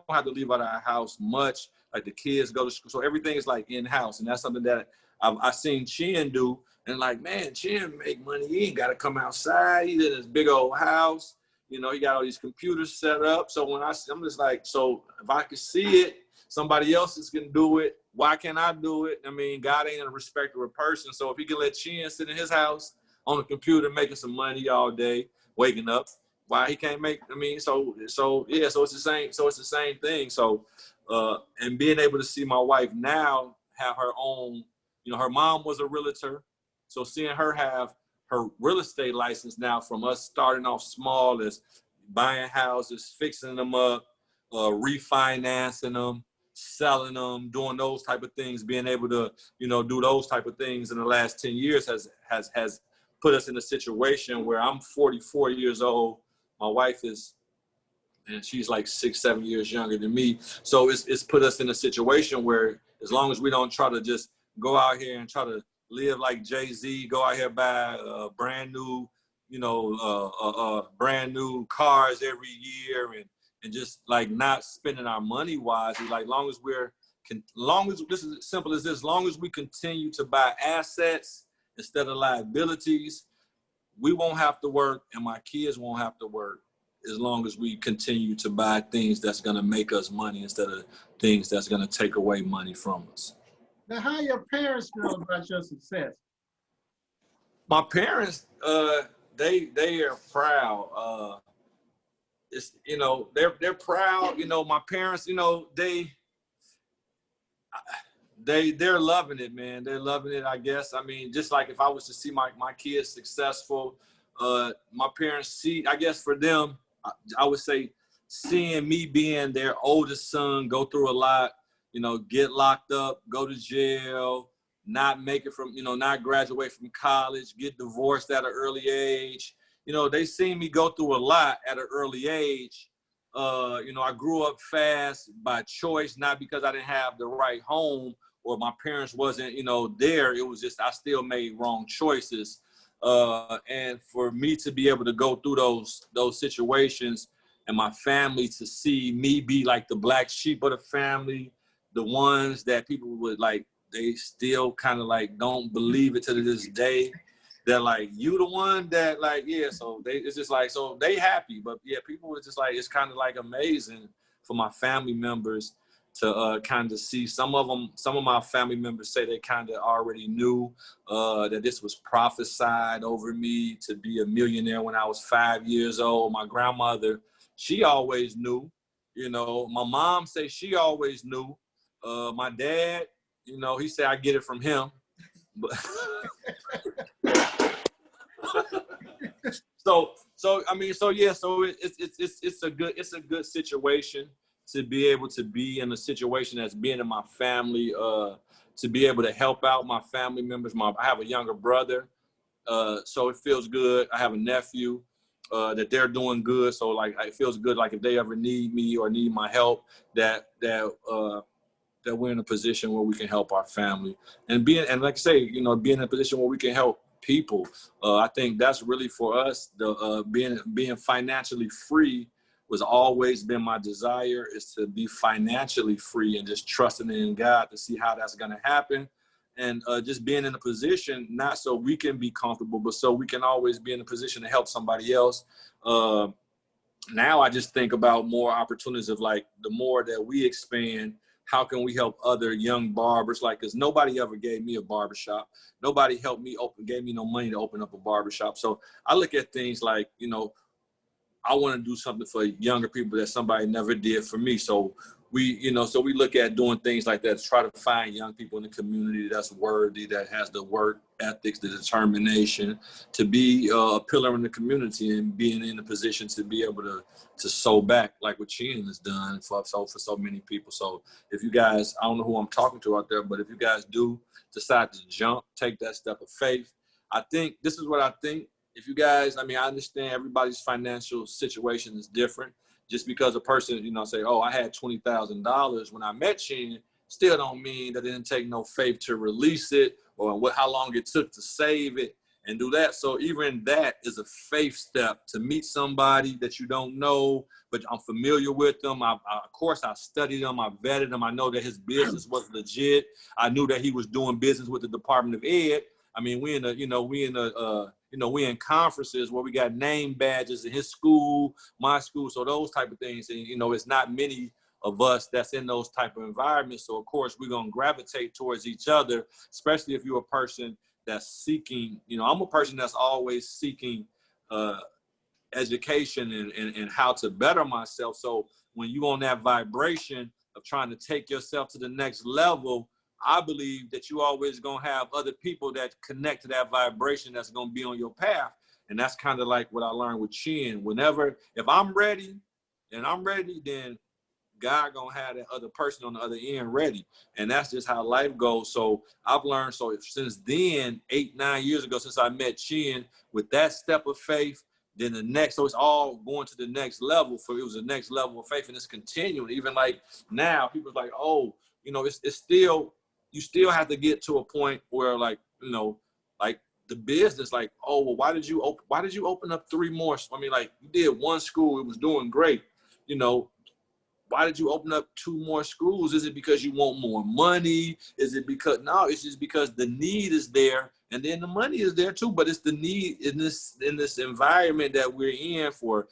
have to leave out our house much. Like the kids go to school, so everything is like in house, and that's something that I've seen Chin do. And like, man, Chin make money. He ain't got to come outside. He's in his big old house. He got all these computers set up. So when I'm just like, so if I can see it, somebody else is gonna do it. Why can't I do it? I mean, God ain't a respecter of person. So if he can let Chin sit in his house on the computer making some money all day, waking up, why he can't make? I mean, so it's the same. So it's the same thing. So and being able to see my wife now have her own. Her mom was a realtor. So seeing her have her real estate license now, from us starting off small as buying houses, fixing them up, refinancing them, selling them, doing those type of things, being able to, do those type of things in the last 10 years has put us in a situation where I'm 44 years old. My wife is, and she's like 6-7 years younger than me. So it's put us in a situation where as long as we don't try to just go out here and try to live like Jay-Z, go out here, buy brand new, brand new cars every year and just like not spending our money wisely. Like long as this is as simple as this, long as we continue to buy assets instead of liabilities, we won't have to work and my kids won't have to work, as long as we continue to buy things that's going to make us money instead of things that's going to take away money from us. Now, how your parents feel about your success? My parents, they are proud. It's, they're proud. My parents, they're loving it, man. They're loving it, I guess. I mean, just like if I was to see my kids successful, my parents see, I guess for them, I would say seeing me being their oldest son go through a lot, get locked up, go to jail, not make it from, not graduate from college, get divorced at an early age. They seen me go through a lot at an early age. I grew up fast by choice, not because I didn't have the right home or my parents wasn't, there. It was just, I still made wrong choices. And for me to be able to go through those situations, and my family to see me be like the black sheep of the family, the ones that people would like, they still kind of like don't believe it to this day. They're like, you the one that like, yeah, so it's just like, so they happy, but yeah, people was just like, it's kind of like amazing for my family members to kind of see. Some of my family members say they kind of already knew that this was prophesied over me to be a millionaire when I was 5 years old. My grandmother, she always knew, you know. My mom say she always knew. My dad, you know, he said I get it from him. But so I mean, so yeah, so it's a good situation to be able to be in a situation that's being in my family, to be able to help out my family members. I have a younger brother, so it feels good. I have a nephew that they're doing good, so like it feels good. Like if they ever need me or need my help, that we're in a position where we can help our family and like I say, you know, being in a position where we can help people. I think that's really for us. The being financially free was always been my desire, is to be financially free and just trusting in God to see how that's going to happen. And just being in a position, not so we can be comfortable, but so we can always be in a position to help somebody else. Now I just think about more opportunities of like, the more that we expand, how can we help other young barbers? Like, cause nobody ever gave me a barbershop. Nobody gave me no money to open up a barbershop. So I look at things like, you know, I want to do something for younger people that somebody never did for me. So we look at doing things like that to try to find young people in the community that's worthy, that has the work ethics, the determination to be a pillar in the community and being in a position to be able to sow back like what Chin has done for so many people. So if you guys, I don't know who I'm talking to out there, but if you guys do decide to take that step of faith, I think this is what I think. If you guys, I mean, I understand everybody's financial situation is different. Just because a person, you know, say, oh, I had $20,000 when I met Chin, still don't mean that it didn't take no faith to release it, or how long it took to save it and do that. So even that is a faith step, to meet somebody that you don't know, but I'm familiar with them. Of course, I studied him. I vetted him. I know that his business was legit. I knew that he was doing business with the Department of Ed. I mean, we in conferences where we got name badges in his school, my school, so those type of things. And, you know, it's not many of us that's in those type of environments. So, of course, we're going to gravitate towards each other, especially if you're a person that's seeking, you know, I'm a person that's always seeking education and how to better myself. So when you're on that vibration of trying to take yourself to the next level, I believe that you always going to have other people that connect to that vibration that's going to be on your path. And that's kind of like what I learned with Chin. If I'm ready, then God going to have that other person on the other end ready. And that's just how life goes. So I've learned, since then, 8-9 years ago, since I met Chin, with that step of faith, then the next, so it's all going to the next level. It was the next level of faith, and it's continuing. Even like now, people's like, oh, you know, it's still, you still have to get to a point where, like, you know, like the business, like, oh, well, why did you open up 3 more? I mean, like, you did 1 school, it was doing great. You know, why did you open up 2 more schools? Is it because you want more money? Is it because, no, it's just because the need is there, and then the money is there too, but it's the need in this environment that we're in for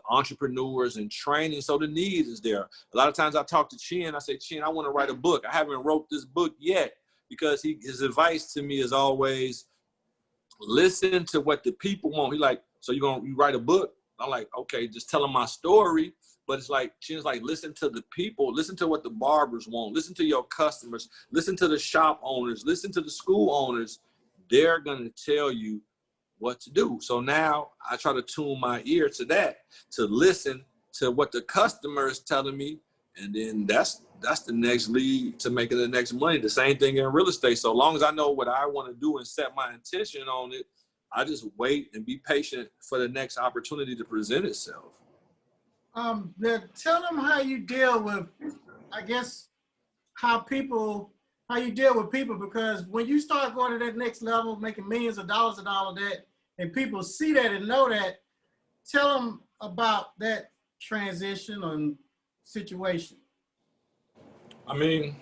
entrepreneurs and training. So the need is there. A lot of times I talk to Chin, I say, Chin, I want to write a book. I haven't wrote this book yet, because his advice to me is always listen to what the people want. He like, so you write a book? I'm like, okay, just tell them my story. But it's like, Chin's like, listen to the people, listen to what the barbers want, listen to your customers, listen to the shop owners, listen to the school owners. They're going to tell you what to do. So now I try to tune my ear to that, to listen to what the customer is telling me. And then that's the next lead to making the next money. The same thing in real estate. So long as I know what I want to do and set my intention on it, I just wait and be patient for the next opportunity to present itself. Tell them how you deal with, I guess, how you deal with people, because when you start going to that next level, making millions of dollars and all of that, and people see that and know that, tell them about that transition or situation? I mean,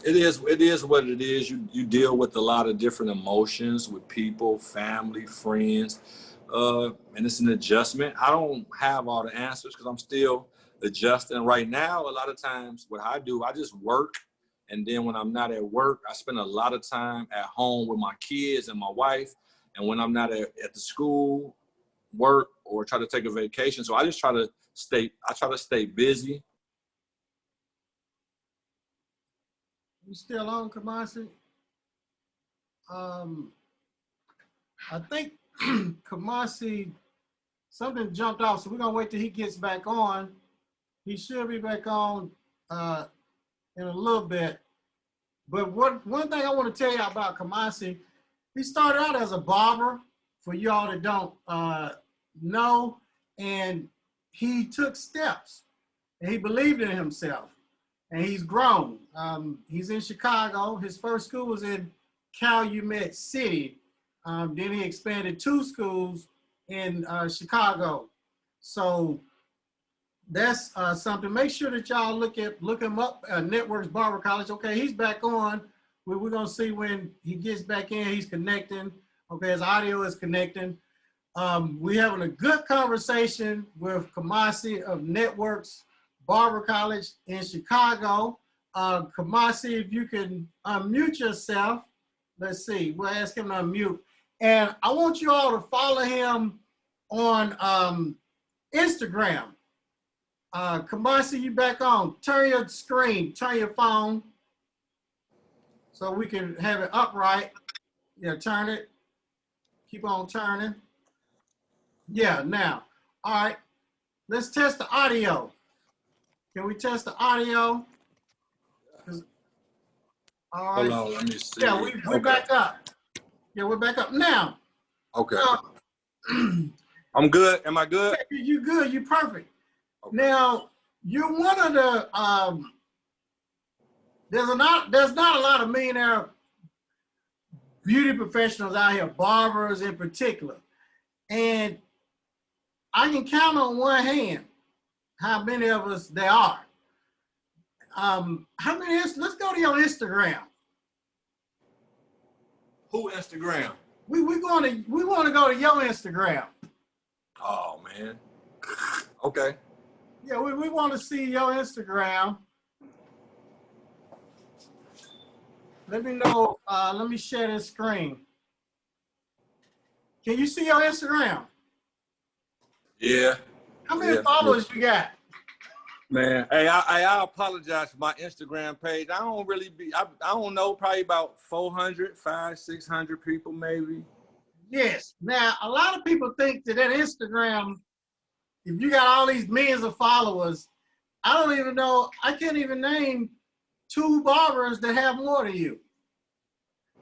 it is what it is. You deal with a lot of different emotions with people, family, friends, and it's an adjustment. I don't have all the answers because I'm still adjusting. Right now, a lot of times what I do, I just work. And then when I'm not at work, I spend a lot of time at home with my kids and my wife. And when I'm not at the school, work, or try to take a vacation. So I just try to stay busy. You still on, Kumasi? I think Kumasi, something jumped off, so we're gonna wait till he gets back on. He should be back on in a little bit. But one thing I want to tell you about Kumasi, he started out as a barber, for y'all that don't know, and he took steps, and he believed in himself, and he's grown. He's in Chicago. His first school was in Calumet City. Then he expanded 2 schools in Chicago. So that's something. Make sure that y'all look him up. Networks Barber College. Okay, he's back on. We're gonna see when he gets back in. He's connecting. Okay, his audio is connecting. We're having a good conversation with Kumasi of Networks Barber College in Chicago. Kumasi, if you can unmute yourself. Let's see. We'll ask him to unmute. And I want you all to follow him on Instagram. Kumasi, you back on. Turn your screen, turn your phone so we can have it upright. Yeah, turn it. Keep on turning. Yeah, now. All right. Let's test the audio. Can we test the audio? All right. Hold on, let me see. Yeah, we're back up. Yeah, we're back up now. Okay. I'm good. Am I good? You good. You perfect. Okay. Now, you're one of the, there's not a lot of millionaire beauty professionals out here, barbers in particular. And I can count on one hand how many of us there are. How many, let's go to your Instagram. Who Instagram? We want to go to your Instagram. Oh man. Okay. Yeah, we want to see your Instagram. Let me know. Let me share this screen. Can you see your Instagram? Yeah. How many followers you got? Man, hey, I apologize for my Instagram page. I don't really I don't know, probably about 500, 600 people maybe. Yes. Now, a lot of people think that Instagram, if you got all these millions of followers, I don't even know, I can't even name 2 barbers that have more than you.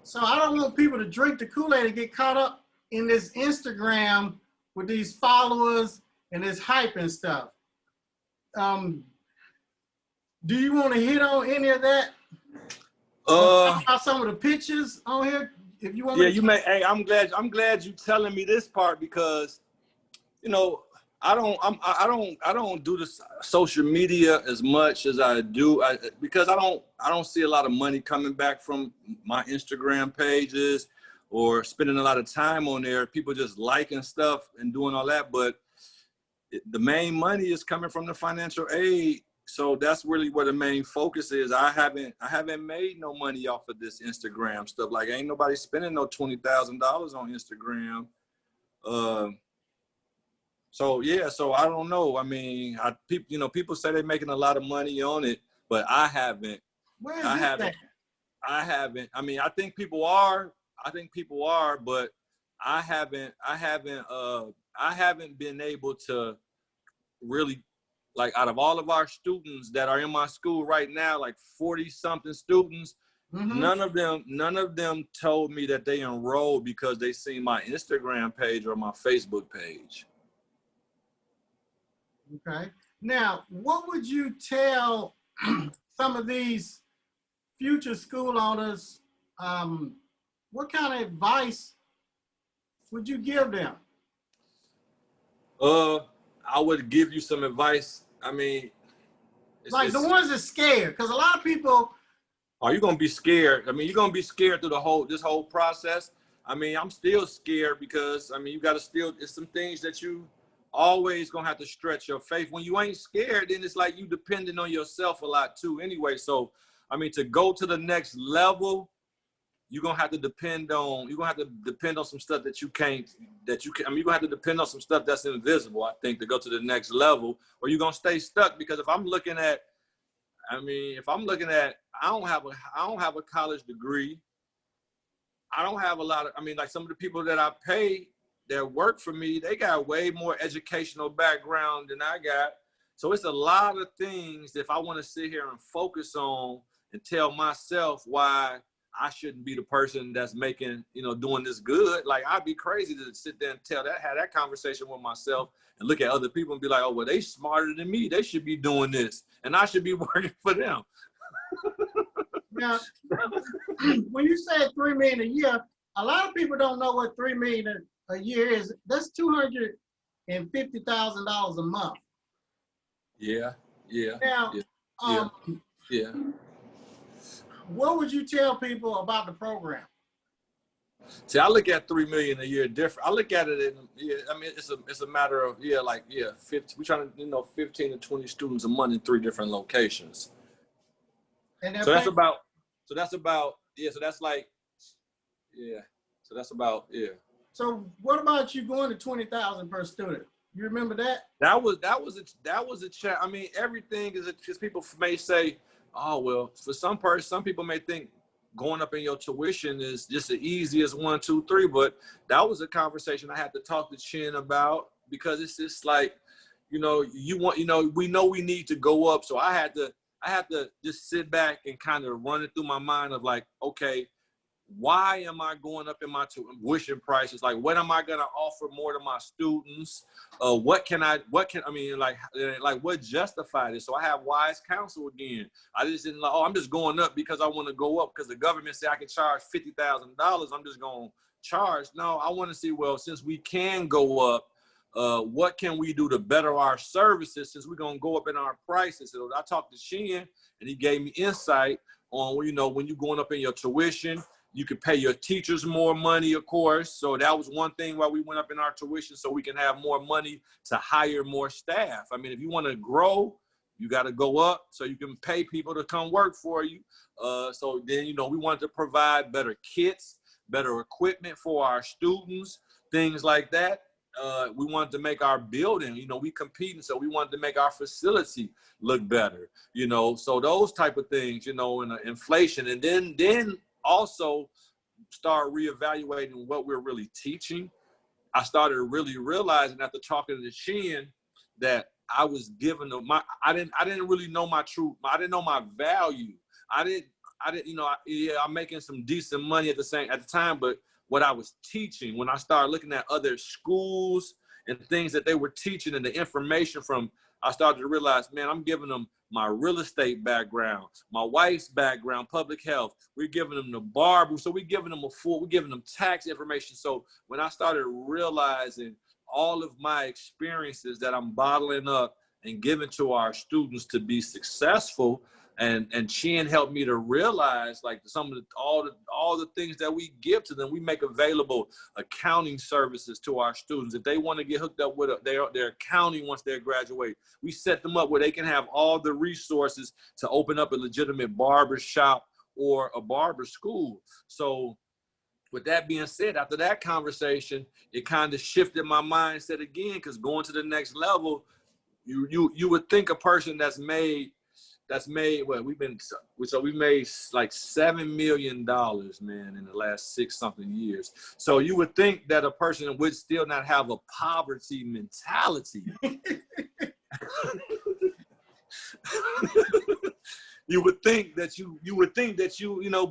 So I don't want people to drink the Kool-Aid and get caught up in this Instagram with these followers and this hype and stuff. Do you want to hit on any of that? Talk about some of the pictures on here, if you want. Yeah, you may. Hey, I'm glad you telling me this part because, you know, I don't do the social media as much as I do because I don't see a lot of money coming back from my Instagram pages or spending a lot of time on there. People just liking stuff and doing all that, but the main money is coming from the financial aid. So that's really where the main focus is. I haven't made no money off of this Instagram stuff. Like ain't nobody spending no $20,000 on Instagram. So yeah, so I don't know. I mean, people say they're making a lot of money on it, but I haven't. I haven't. I mean, I think people are, but I haven't been able to really, like, out of all of our students that are in my school right now, like 40 something students, none of them told me that they enrolled because they seen my Instagram page or my Facebook page. Okay. Now, what would you tell some of these future school owners? What kind of advice would you give them? I would give you some advice. I mean, like the ones that scared, because a lot of people. Are you gonna be scared? I mean, you're gonna be scared through this whole process. I mean, I'm still scared because I mean, you gotta still. It's some things that you always gonna have to stretch your faith. When you ain't scared, then it's like you depending on yourself a lot too. Anyway, so I mean, to go to the next level, you're gonna have to depend on. You're gonna have to depend on some stuff that you can't. I mean, you're gonna have to depend on some stuff that's invisible. I think to go to the next level, or you're gonna stay stuck. Because if I'm looking at, I don't have a college degree. I don't have a lot of, I mean, like some of the people that I pay that work for me, they got way more educational background than I got. So it's a lot of things if I want to sit here and focus on and tell myself why I shouldn't be the person that's making, doing this good. Like I'd be crazy to sit there and have that conversation with myself and look at other people and be like, oh, well, they smarter than me. They should be doing this and I should be working for them. Now, when you said $3 million a year, a lot of people don't know what $3 million a year is. That's $250,000 a month. Yeah. Now, yeah. What would you tell people about the program? See, I look at $3 million a year different. I look at it I mean, it's a matter of 50. We're trying to 15 to 20 students a month in 3 different locations. And So that's about So what about you going to 20,000 per student? You remember that? That was a chat. I mean, everything is just people may say, oh well, for some people may think going up in your tuition is just the easiest 1, 2, 3. But that was a conversation I had to talk to Chin about because it's just like, we know we need to go up. So I had to just sit back and kind of run it through my mind of like, okay, why am I going up in my tuition prices? Like, what am I going to offer more to my students? What justified it? So I have wise counsel again. I just didn't like, I'm just going up because I want to go up because the government said I can charge $50,000. I'm just going to charge. No, I want to see, well, since we can go up, what can we do to better our services since we're going to go up in our prices? So I talked to Shin and he gave me insight on, when you're going up in your tuition, you can pay your teachers more money, of course. So that was one thing why we went up in our tuition, so we can have more money to hire more staff. I mean, if you want to grow, you got to go up so you can pay people to come work for you. So then, we wanted to provide better kits, better equipment for our students, things like that. We wanted to make our building, we competing, so we wanted to make our facility look better, so those type of things, and inflation. And then also start reevaluating what we're really teaching. I started really realizing after talking to Shin that I was giving them I didn't really know my truth. I didn't know my value. I'm making some decent money at the time, but what I was teaching, when I started looking at other schools and things that they were teaching and the information from, I started to realize, man, I'm giving them my real estate background, my wife's background, public health. We're giving them the Barber. So we're giving them tax information. So when I started realizing all of my experiences that I'm bottling up and giving to our students to be successful, and Chin helped me to realize like some of all the things that we give to them. We make available accounting services to our students. If they want to get hooked up with their accounting once they graduate, we set them up where they can have all the resources to open up a legitimate barber shop or a barber school. So with that being said, after that conversation, it kind of shifted my mindset again, because going to the next level, you would think a person that's made well, we've made like $7 million, man, in the last 6-something years. So you would think that a person would still not have a poverty mentality. You would think that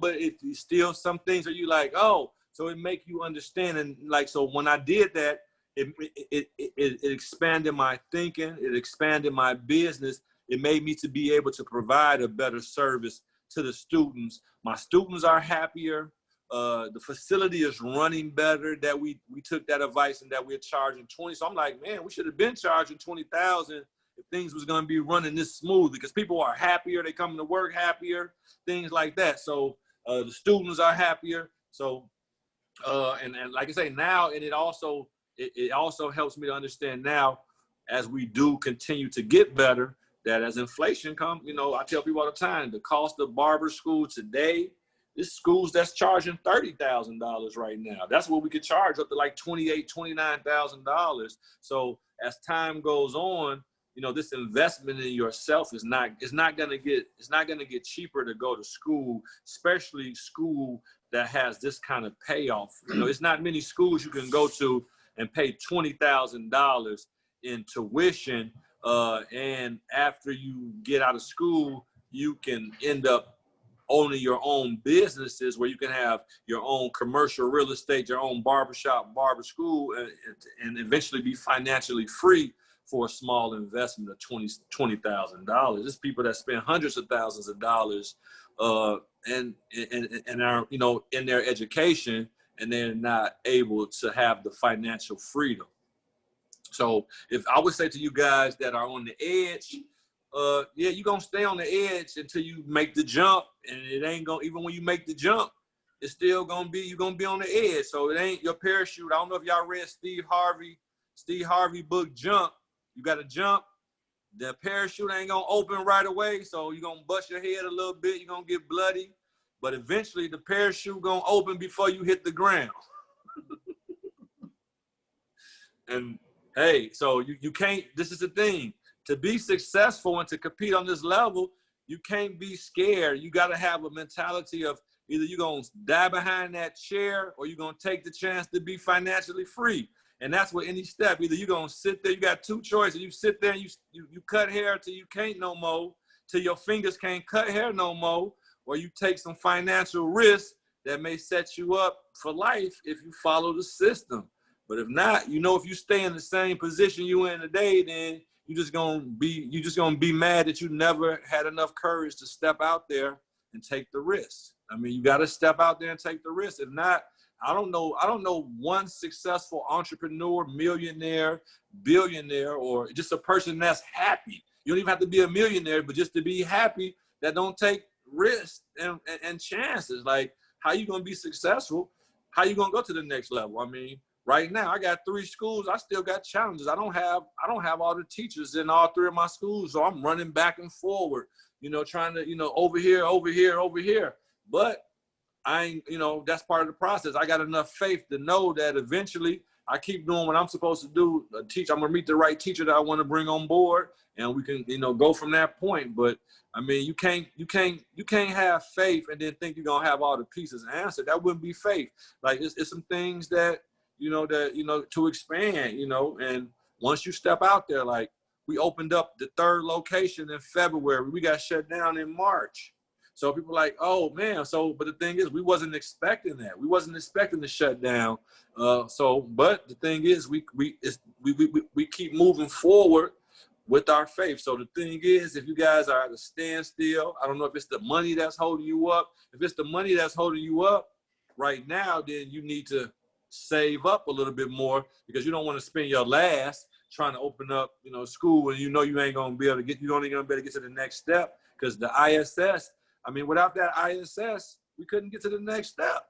but it's still some things are you like, oh, so it make you understand. And like, so when I did that, it expanded my thinking, it expanded my business. It made me to be able to provide a better service to the students. My students are happier. The facility is running better. That we took that advice and that we're charging 20. So I'm like, man, we should have been charging 20,000 if things was going to be running this smooth, because people are happier. They come to work happier, things like that. So the students are happier. So and like I say now, and it also helps me to understand now, as we do continue to get better, that as inflation comes, you know, I tell people all the time, the cost of barber school today, this schools that's charging $30,000 right now. That's what we could charge up to like $28,000, $29,000. So as time goes on, you know, this investment in yourself is not going to get cheaper to go to school, especially school that has this kind of payoff. You know, it's not many schools you can go to and pay $20,000 in tuition, and after you get out of school, you can end up owning your own businesses where you can have your own commercial real estate, your own barbershop, barber school, and eventually be financially free for a small investment of $20,000. There's people that spend hundreds of thousands of dollars and are, you know, in their education, and they're not able to have the financial freedom. So if I would say to you guys that are on the edge, yeah, you're going to stay on the edge until you make the jump, and it ain't going to, even when you make the jump, it's still going to be, you're going to be on the edge. So it ain't your parachute. I don't know if y'all read Steve Harvey book, Jump. You got to jump. The parachute ain't going to open right away. So you're going to bust your head a little bit. You're going to get bloody. But eventually the parachute going to open before you hit the ground. And hey, so you can't, this is the thing. To be successful and to compete on this level, you can't be scared. You got to have a mentality of either you're going to die behind that chair or you're going to take the chance to be financially free. And that's what any step, either you're going to sit there, you got two choices. You sit there and you cut hair till you can't no more, till your fingers can't cut hair no more, or you take some financial risk that may set you up for life if you follow the system. But if not, you know, if you stay in the same position you in today, then you're just gonna be mad that you never had enough courage to step out there and take the risk. I mean, you got to step out there and take the risk. If not, I don't know one successful entrepreneur, millionaire, billionaire, or just a person that's happy. You don't even have to be a millionaire, but just to be happy, that don't take risks and chances. Like, how you gonna be successful? How you gonna go to the next level? I mean, right now I got 3 schools. I still got challenges. I don't have all the teachers in all 3 of my schools, so I'm running back and forward, you know, trying to, you know, over here. But I ain't, you know, that's part of the process. I got enough faith to know that eventually I keep doing what I'm supposed to do. I'm gonna meet the right teacher that I want to bring on board, and we can, you know, go from that point. But I mean, you can't have faith and then think you're gonna have all the pieces answered. That wouldn't be faith. Like, it's some things that to expand, you know. And once you step out there, like, we opened up the 3rd location in February. We got shut down in March. So people are like, oh man. So, but the thing is, we wasn't expecting that. We wasn't expecting to shut down. But the thing is, we keep moving forward with our faith. So the thing is, if you guys are at a standstill, I don't know if it's the money that's holding you up. If it's the money that's holding you up right now, then you need to save up a little bit more, because you don't want to spend your last trying to open up, you know, school, and you know you ain't gonna be able to get, you're only gonna be able to get to the next step, because the ISS. I mean, without that ISS, we couldn't get to the next step.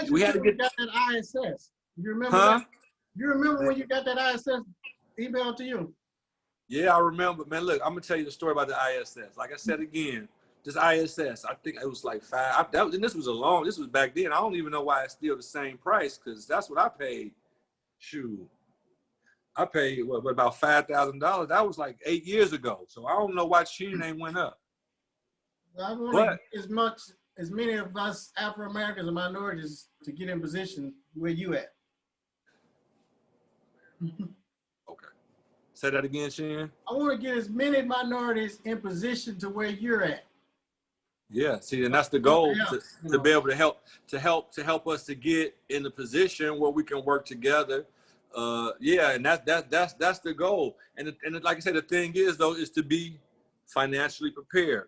We had to get that ISS. You remember huh? that? You remember when you got that ISS emailed to you? Yeah, I remember, man. Look, I'm gonna tell you the story about the ISS. Like I said again, this ISS, I think it was like and this was back then. I don't even know why it's still the same price, because that's what I paid. Shoot, I paid about $5,000. That was like 8 years ago. So I don't know why cheating ain't went up. I want as many of us Afro Americans and minorities to get in position where you at. Okay. Say that again, Shan. I want to get as many minorities in position to where you're at. Yeah, see, and that's the goal, to be able to help us to get in the position where we can work together. Yeah, and that's the goal. And like I said, the thing is, though, is to be financially prepared.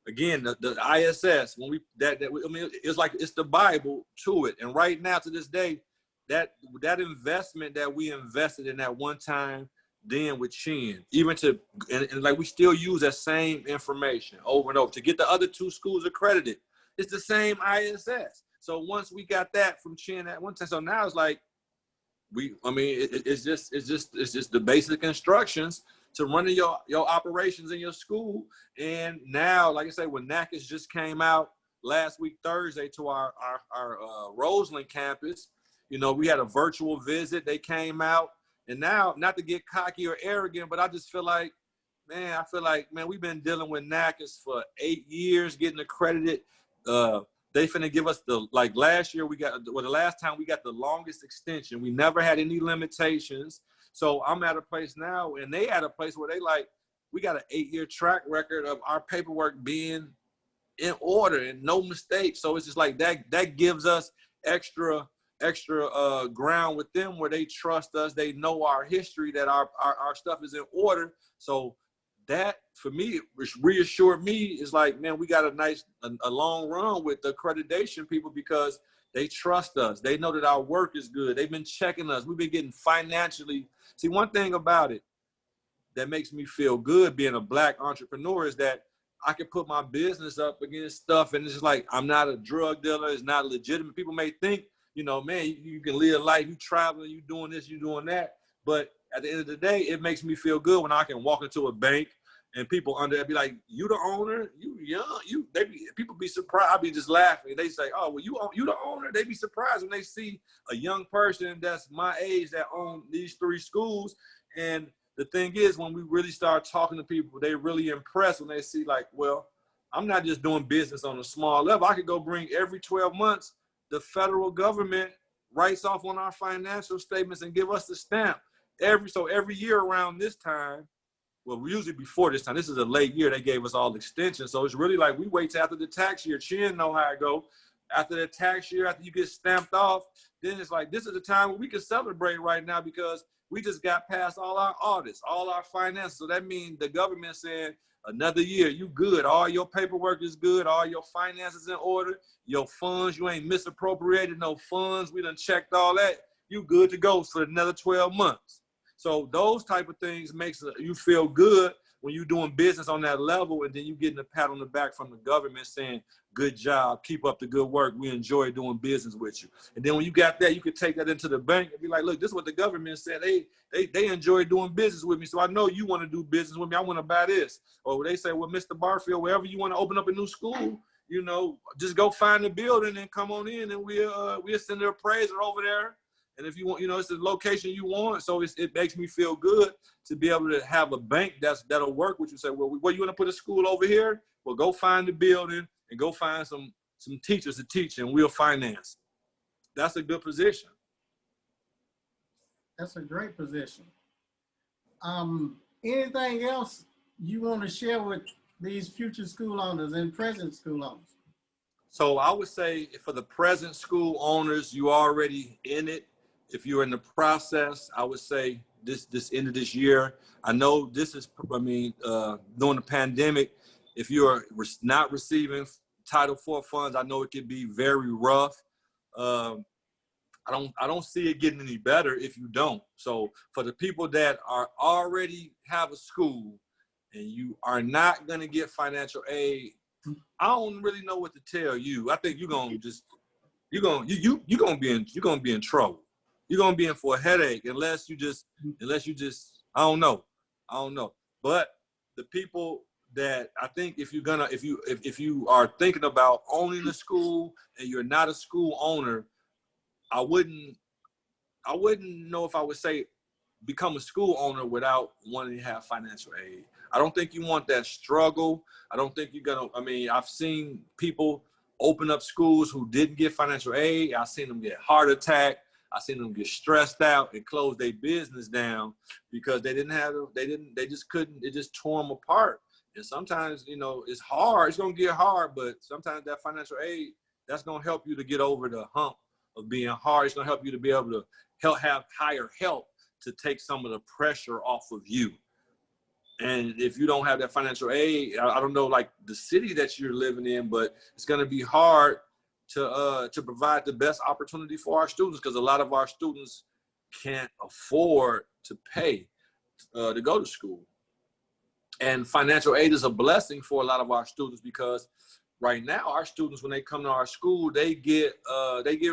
again, the ISS, when I mean, it's like, it's the Bible to it. And right now, to this day, that investment that we invested in that one time, then with Chin, even to, and like we still use that same information over and over to get the other 2 schools accredited. It's the same ISS. So once we got that from Chin at one time, so now it's like, it's just the basic instructions to running your operations in your school. And now, like I say, when NACAS just came out last week, Thursday, to our Roseland campus, you know, we had a virtual visit. They came out, and now, not to get cocky or arrogant, but I just feel like, man, we've been dealing with NACAS for 8 years, getting accredited. They finna give us last year, the last time we got the longest extension. We never had any limitations. So I'm at a place now, and they at a place where we got an 8-year track record of our paperwork being in order and no mistakes. So it's just like that gives us extra ground with them, where they trust us. They know our history, that our stuff is in order. So that, for me, which reassured me, is like, man, we got a long run with the accreditation people, because they trust us. They know that our work is good. They've been checking us. We've been getting financially. See, one thing about it that makes me feel good being a Black entrepreneur is that I can put my business up against stuff, and it's just like, I'm not a drug dealer. It's not legitimate. People may think, you know, man, you can live life, you traveling, you doing this, you doing that. But at the end of the day, it makes me feel good when I can walk into a bank and people under there be like, you the owner, you young, people be surprised. I be just laughing. They say, oh, well, you the owner. They be surprised when they see a young person that's my age that own these 3 schools. And the thing is, when we really start talking to people, they really impressed when they see, like, well, I'm not just doing business on a small level. I could go bring every 12 months, the federal government writes off on our financial statements and give us the stamp. Every year around this time, well, usually before this time, this is a late year, they gave us all extensions. So it's really like, we wait till after the tax year. Chin know how it go. After the tax year, after you get stamped off, then it's like, this is the time where we can celebrate right now, because we just got past all our audits, all our finances. So that means the government saying, another year, you good. All your paperwork is good. All your finances in order. Your funds, you ain't misappropriated no funds. We done checked all that. You good to go for another 12 months. So those type of things makes you feel good when you're doing business on that level, and then you getting a pat on the back from the government saying, good job, keep up the good work. We enjoy doing business with you. And then when you got that, you could take that into the bank and be like, look, this is what the government said. They enjoy doing business with me. So I know you want to do business with me. I want to buy this. Or they say, well, Mr. Barfield, wherever you want to open up a new school, you know, just go find the building and come on in, and we'll send the appraiser over there. And if you want, you know, it's the location you want. So it makes me feel good to be able to have a bank that'll work with you. Say, well, where you want to put a school over here? Well, go find the building and go find some teachers to teach, and we'll finance. That's a good position. That's a great position. Anything else you want to share with these future school owners and present school owners? So I would say, for the present school owners, you already in it. If you're in the process, I would say this end of this year. I know this is, during the pandemic, if you're not receiving Title IV funds, I know it can be very rough. I don't see it getting any better if you don't. So for the people that are already have a school and you are not going to get financial aid, I don't really know what to tell you. I think you're gonna be in trouble. You're gonna be in for a headache unless you just I don't know. But the people that I think, if you are thinking about owning a school and you're not a school owner, I wouldn't know if I would say become a school owner without wanting to have financial aid. I don't think you want that struggle. I don't think you're gonna, I've seen people open up schools who didn't get financial aid. I've seen them get heart attack. I've seen them get stressed out and close their business down because they just couldn't, it just tore them apart. And sometimes, it's hard, it's gonna get hard, but sometimes that financial aid, that's gonna help you to get over the hump of being hard. It's gonna help you to be able to have higher help to take some of the pressure off of you. And if you don't have that financial aid, I don't know, like the city that you're living in, but it's going to be hard to provide the best opportunity for our students, because a lot of our students can't afford to pay to go to school. And financial aid is a blessing for a lot of our students, because right now our students, when they come to our school, they get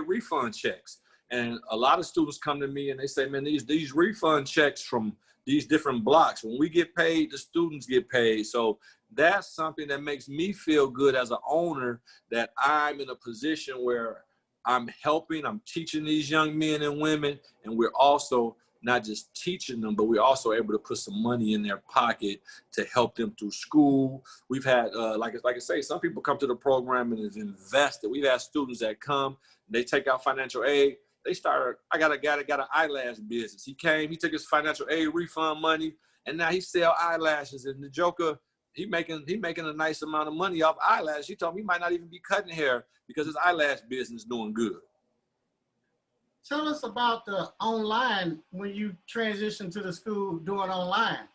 refund checks. And a lot of students come to me and they say, man, these refund checks from these different blocks, when we get paid, the students get paid. So that's something that makes me feel good as an owner, that I'm in a position where I'm helping, I'm teaching these young men and women, and we're also not just teaching them, but we're also able to put some money in their pocket to help them through school. We've had, like I say, some people come to the program and have invested. We've had students that come, they take out financial aid. They started, I got a guy that got an eyelash business. He came, he took his financial aid refund money, and now he sell eyelashes. And the joker, he making a nice amount of money off eyelashes. He told me he might not even be cutting hair because his eyelash business is doing good. Tell us about the online, when you transitioned to the school doing online.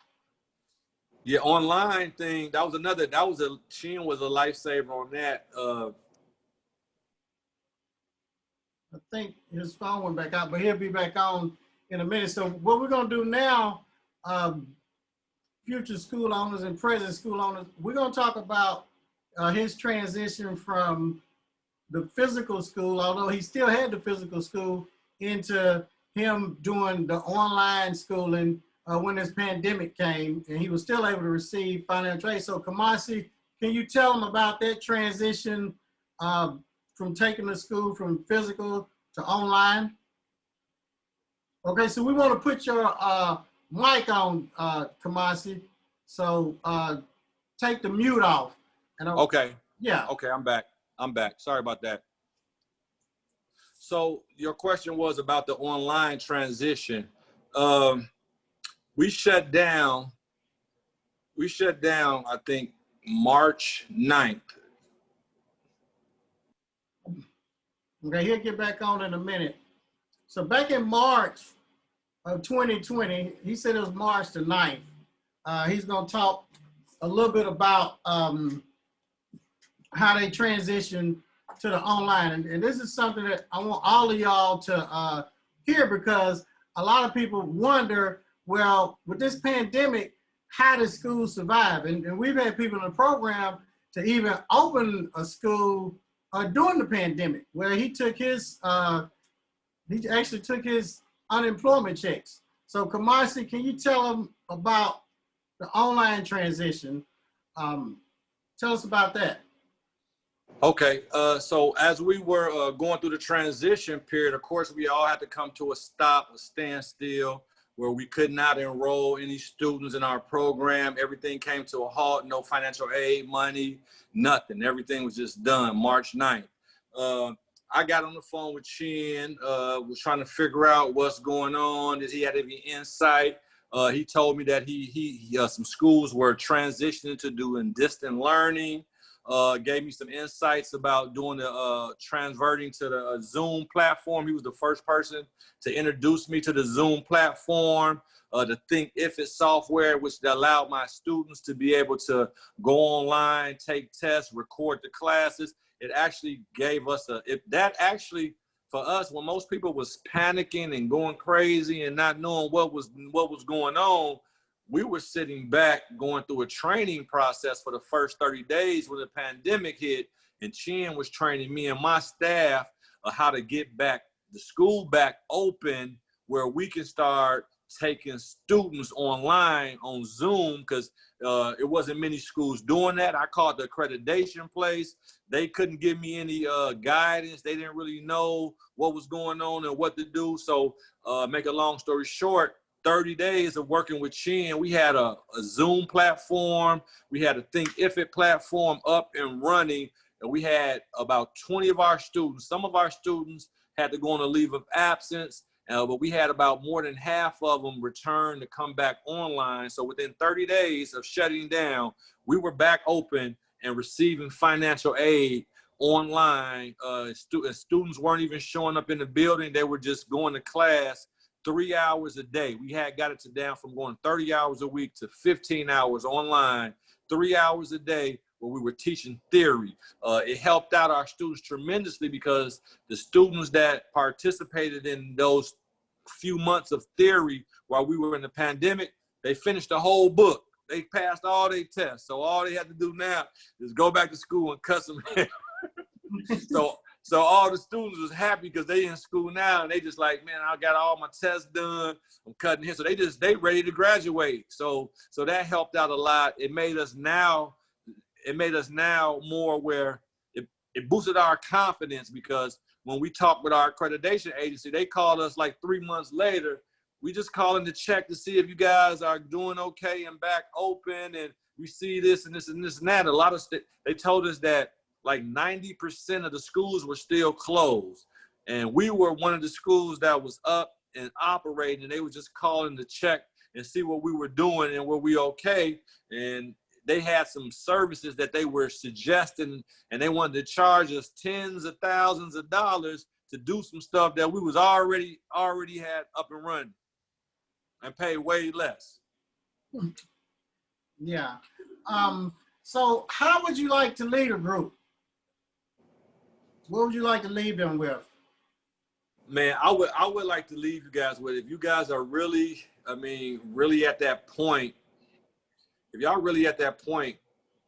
Yeah, online thing, Shin was a lifesaver on that. I think his phone went back out, but he'll be back on in a minute. So what we're gonna do now, future school owners and present school owners, we're gonna talk about his transition from the physical school, although he still had the physical school, into him doing the online schooling when this pandemic came, and he was still able to receive financial aid. So Kumasi, can you tell him about that transition from taking the school from physical to online? Okay, so we want to put your mic on, Kumasi. So take the mute off. And Okay. Yeah. Okay, I'm back. Sorry about that. So your question was about the online transition. We shut down, I think, March 9th. Okay, he'll get back on in a minute. So back in March of 2020, he said it was March the 9th. He's gonna talk a little bit about how they transition to the online. And this is something that I want all of y'all to hear, because a lot of people wonder, well, with this pandemic, how did schools survive? And we've had people in the program to even open a school during the pandemic, where he took his, he actually took his unemployment checks. So Kumasi, can you tell them about the online transition? Tell us about that. Okay, so as we were going through the transition period, of course, we all had to come to a stop, a standstill, where we could not enroll any students in our program. Everything came to a halt, no financial aid money, nothing. Everything was just done March 9th. I got on the phone with Chin, was trying to figure out what's going on. Did he have any insight? He told me that some schools were transitioning to doing distant learning. Gave me some insights about doing the transverting to the Zoom platform. He was the first person to introduce me to the Zoom platform, the Think If It software, which allowed my students to be able to go online, take tests, record the classes. It actually gave us for us, when most people was panicking and going crazy and not knowing what was going on, we were sitting back going through a training process for the first 30 days when the pandemic hit, and Chin was training me and my staff how to get the school back open, where we can start taking students online on Zoom, because it wasn't many schools doing that. I called the accreditation place. They couldn't give me any guidance. They didn't really know what was going on and what to do. So make a long story short, 30 days of working with Chin, we had a Zoom platform. We had a Think If It platform up and running. And we had about 20 of our students. Some of our students had to go on a leave of absence, but we had about more than half of them return to come back online. So within 30 days of shutting down, we were back open and receiving financial aid online. Students weren't even showing up in the building. They were just going to class 3 hours a day. We had got it down from going 30 hours a week to 15 hours online, 3 hours a day, where we were teaching theory. It helped out our students tremendously because the students that participated in those few months of theory while we were in the pandemic, they finished the whole book. They passed all their tests. So all they had to do now is go back to school and cut some hair. So all the students was happy because they in school now and they just like, man, I got all my tests done. I'm cutting hair. So they ready to graduate. So that helped out a lot. It made us now more where it boosted our confidence, because when we talked with our accreditation agency, they called us like 3 months later. We just calling to check to see if you guys are doing okay and back open, and we see this and this and this and that. A lot of they told us that like 90% of the schools were still closed, and we were one of the schools that was up and operating, and they were just calling to check and see what we were doing and were we okay. And they had some services that they were suggesting, and they wanted to charge us tens of thousands of dollars to do some stuff that we was already had up and running, and pay way less. Yeah. So how would you like to lead a group? What would you like to leave them with? Man, I would like to leave you guys with, if you guys are really, really at that point, if y'all really at that point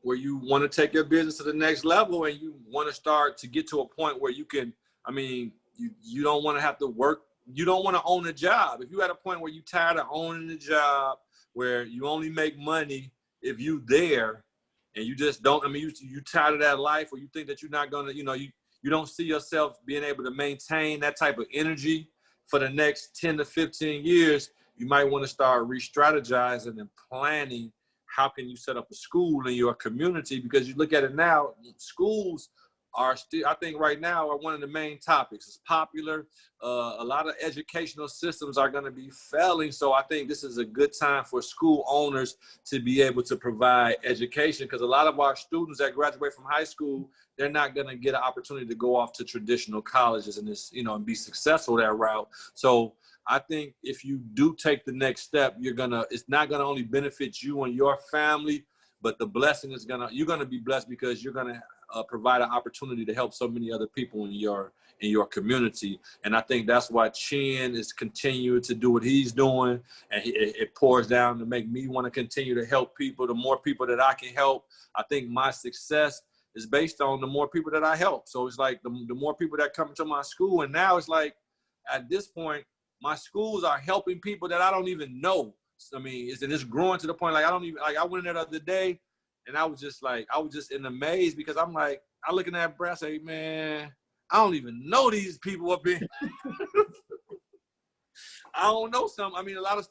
where you want to take your business to the next level and you want to start to get to a point where you can, you don't want to have to work, you don't want to own a job. If you're at a point where you're tired of owning a job, where you only make money if you there, and you just don't, you tired of that life, or you think that you're not going to, you don't see yourself being able to maintain that type of energy for the next 10 to 15 years, you might want to start re-strategizing and planning. How can you set up a school in your community? Because you look at it now, schools are still, I think right now, are one of the main topics. It's popular. A lot of educational systems are going to be failing. So I think this is a good time for school owners to be able to provide education, because a lot of our students that graduate from high school, they're not going to get an opportunity to go off to traditional colleges and this, and be successful that route. So I think if you do take the next step, it's not going to only benefit you and your family, but the blessing is you're going to be blessed, because you're going to provide an opportunity to help so many other people in your community. And I think that's why Chin is continuing to do what he's doing, and it pours down to make me want to continue to help people. The more people that I can help, I think my success is based on the more people that I help. So it's like the more people that come to my school, and now it's like at this point, my schools are helping people that I don't even know. It's growing to the point, like, I don't even, like, I went in there the other day, and I was just in amaze, because I'm like, I look in that brass, say, man, I don't even know these people up in. I don't know some. A lot of,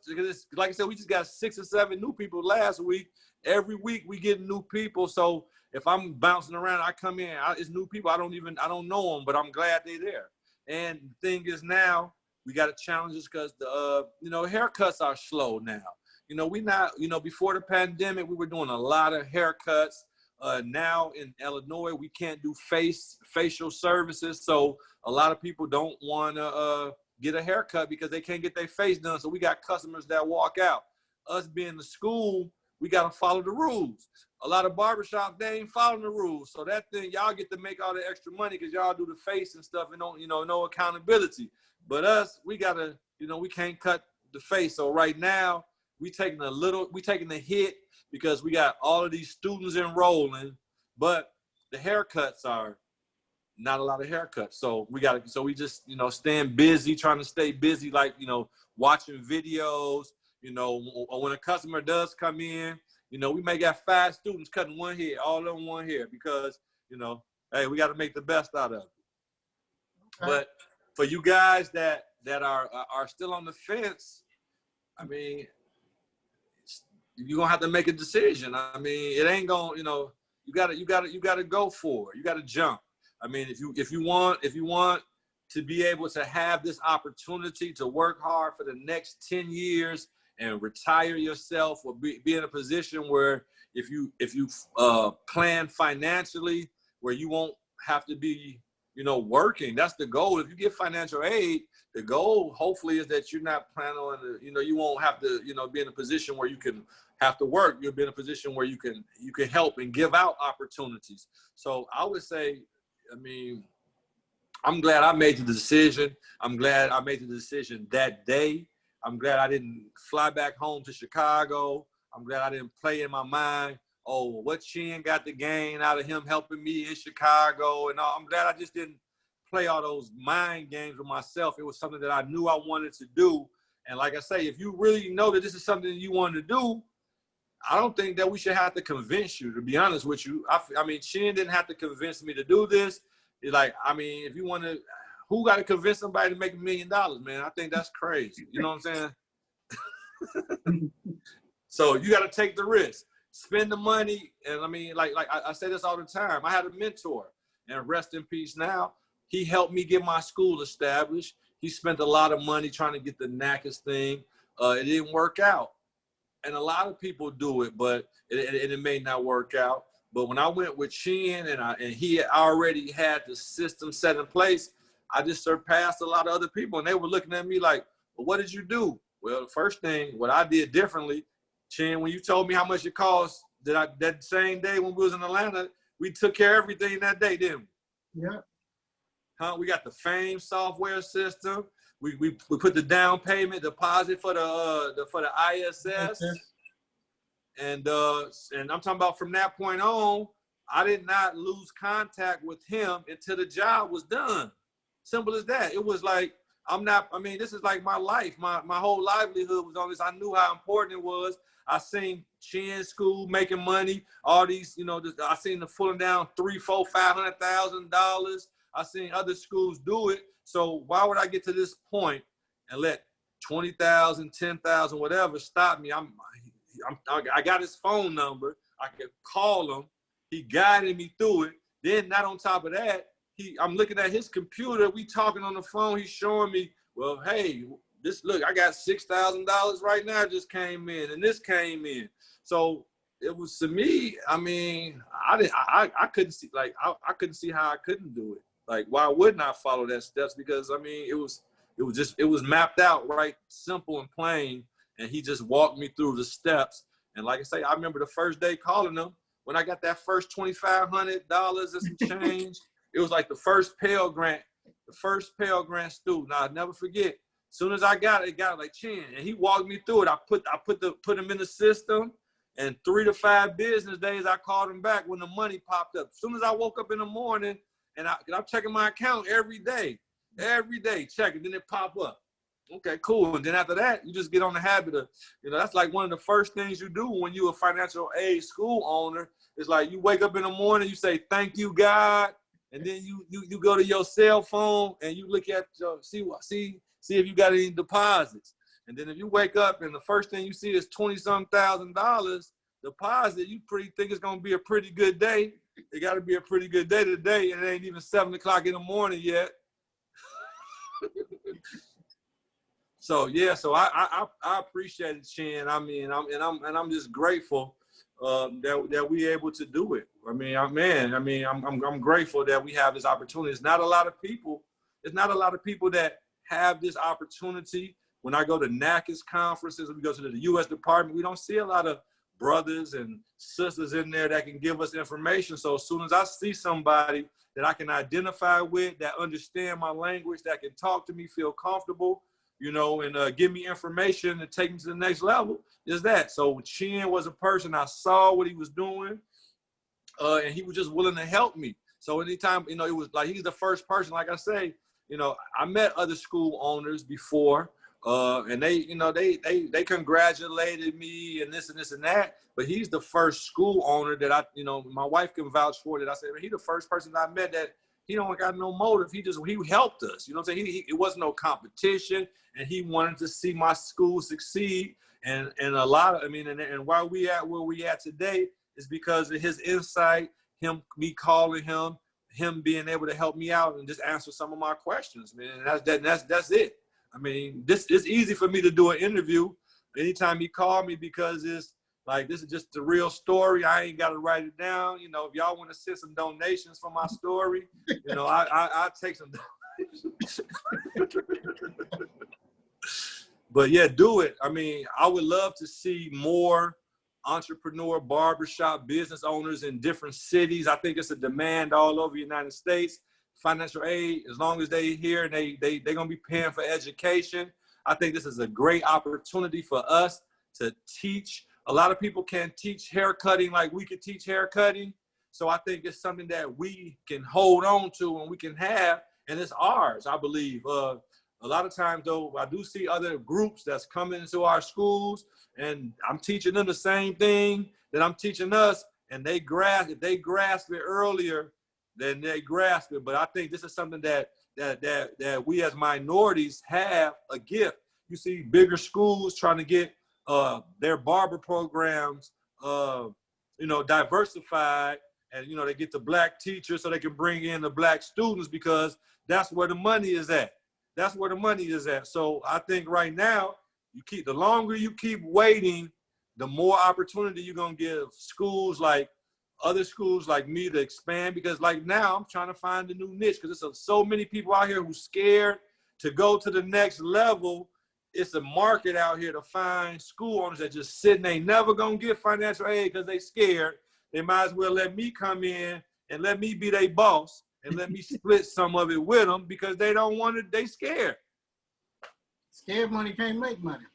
like I said, we just got 6 or 7 new people last week. Every week we get new people. So if I'm bouncing around, I come in, it's new people. I don't know them, but I'm glad they're there. And the thing is, now we got to challenge this, because the, haircuts are slow now. Before the pandemic, we were doing a lot of haircuts. Now in Illinois, we can't do facial services. So a lot of people don't want to get a haircut because they can't get their face done. So we got customers that walk out. Us being the school, we got to follow the rules. A lot of barbershops, they ain't following the rules. So that thing, y'all get to make all the extra money because y'all do the face and stuff and don't, no accountability. But us, we got to, we can't cut the face. So right now, we taking the hit because we got all of these students enrolling, but the haircuts are not a lot of haircuts. So we just, staying busy, trying to stay busy, like, watching videos, when a customer does come in, we may got 5 students cutting one hair, all in one hair, because, hey, we got to make the best out of it. Okay. But for you guys that are still on the fence, you're gonna have to make a decision. It ain't gonna, you gotta go for it. You gotta jump. If you want to be able to have this opportunity to work hard for the next 10 years and retire yourself, or be in a position where if you plan financially, where you won't have to be you know, working. That's the goal. If you get financial aid, the goal hopefully is that you're not planning on, you know, you won't have to, you know, be in a position where you can have to work. You'll be in a position where you can help and give out opportunities. So I would say, I mean, I'm glad I made the decision. I'm glad I made the decision that day. I'm glad I didn't fly back home to Chicago. I'm glad I didn't play in my mind, oh, what Chin got to gain out of him helping me in Chicago and all. I'm glad I just didn't play all those mind games with myself. It was something that I knew I wanted to do. And like I say, if you really know that this is something you want to do, I don't think that we should have to convince you, to be honest with you. I mean, Chin didn't have to convince me to do this. It's like, I mean, if you want to, who got to convince somebody to make $1 million, man? I think that's crazy. You know what I'm saying? So you got to take the risk, spend the money. And I mean, like I say this all the time. I had a mentor, and rest in peace now. He helped me get my school established. He spent a lot of money trying to get the NACAS thing. It didn't work out. And a lot of people do it, but it may not work out. But when I went with Chin and he already had the system set in place, I just surpassed a lot of other people. And they were looking at me like, well, what did you do? Well, the first thing, what I did differently, Chin, when you told me how much it cost, that same day when we was in Atlanta, we took care of everything that day, didn't we? Yeah. Huh? We got the Fame software system. We put the down payment deposit for the ISS. And I'm talking about from that point on, I did not lose contact with him until the job was done. Simple as that. It was like, this is like my life. My whole livelihood was on this. I knew how important it was. I seen Chin school making money, all these, you know, I seen them pulling down $300,000, $400,000, $500,000. I seen other schools do it. So why would I get to this point and let 20,000, 10,000, whatever stop me? I got his phone number. I could call him. He guided me through it. Then not on top of that, I'm looking at his computer. We talking on the phone. He's showing me, well, hey, look, I got $6,000 right now just came in, and this came in. So it was, to me, I mean, I couldn't see, like, I couldn't see how I couldn't do it. Like, why wouldn't I follow that steps? Because, I mean, it was mapped out, right? Simple and plain. And he just walked me through the steps. And like I say, I remember the first day calling him, when I got that first $2,500 and some change, it was like the first Pell Grant student. I'll never forget. As soon as I got it like Chin, and he walked me through it. I put him in the system, and 3 to 5 business days, I called him back when the money popped up. As soon as I woke up in the morning, and I'm checking my account every day, checking, then it pop up. Okay, cool. And then after that, you just get on the habit of, you know, that's like one of the first things you do when you're a financial aid school owner. It's like you wake up in the morning, you say, thank you, God. And then you go to your cell phone and you look at, see if you got any deposits. And then if you wake up and the first thing you see is $20-some thousand deposit, you think it's going to be a pretty good day. It got to be a pretty good day today. And it ain't even 7 o'clock in the morning yet. So yeah, so I appreciate it, Chin. I mean, I'm just grateful that we able to do it. I mean, I'm grateful that we have this opportunity. It's not a lot of people that have this opportunity. When I go to NACAS conferences, we go to the U.S. Department, we don't see a lot of brothers and sisters in there that can give us information. So as soon as I see somebody that I can identify with, that understand my language, that can talk to me, feel comfortable, you know, and give me information and take me to the next level, is that. So Chin was a person, I saw what he was doing, and he was just willing to help me. So anytime, you know, it was like, he's the first person, like I say, you know, I met other school owners before, and they, you know, they congratulated me and this and this and that, but he's the first school owner that I, you know, my wife can vouch for, that I said, he's the first person that I met that he don't got no motive. He helped us. You know what I'm saying? It wasn't no competition, and he wanted to see my school succeed. And a lot of, I mean, and why we at where we at today is because of his insight, me calling him being able to help me out and just answer some of my questions, man. That's it. I mean, it's easy for me to do an interview anytime he called me, because it's Like, this is just the real story. I ain't got to write it down. You know, if y'all want to send some donations for my story, you know, I'll take some donations. But yeah, do it. I mean, I would love to see more entrepreneur barbershop business owners in different cities. I think it's a demand all over the United States. Financial aid, as long as they here and they're going to be paying for education. I think this is a great opportunity for us to teach. A lot of people can't teach hair cutting like we could teach hair cutting. So I think it's something that we can hold on to and we can have, and it's ours, I believe. A lot of times, though, I do see other groups that's coming into our schools, and I'm teaching them the same thing that I'm teaching us, and if they grasp it earlier, then they grasp it. But I think this is something that we as minorities have a gift. You see bigger schools trying to get their barber programs, you know, diversified, and, you know, they get the black teachers so they can bring in the black students because that's where the money is at. That's where the money is at. So I think right now, the longer you keep waiting, the more opportunity you're going to give other schools like me to expand, because like now I'm trying to find a new niche because there's so many people out here who's scared to go to the next level. It's a market out here to find school owners that just sitting, they never going to get financial aid because they scared. They might as well let me come in and let me be their boss and let me split some of it with them because they don't want it. They scared. Scared money can't make money.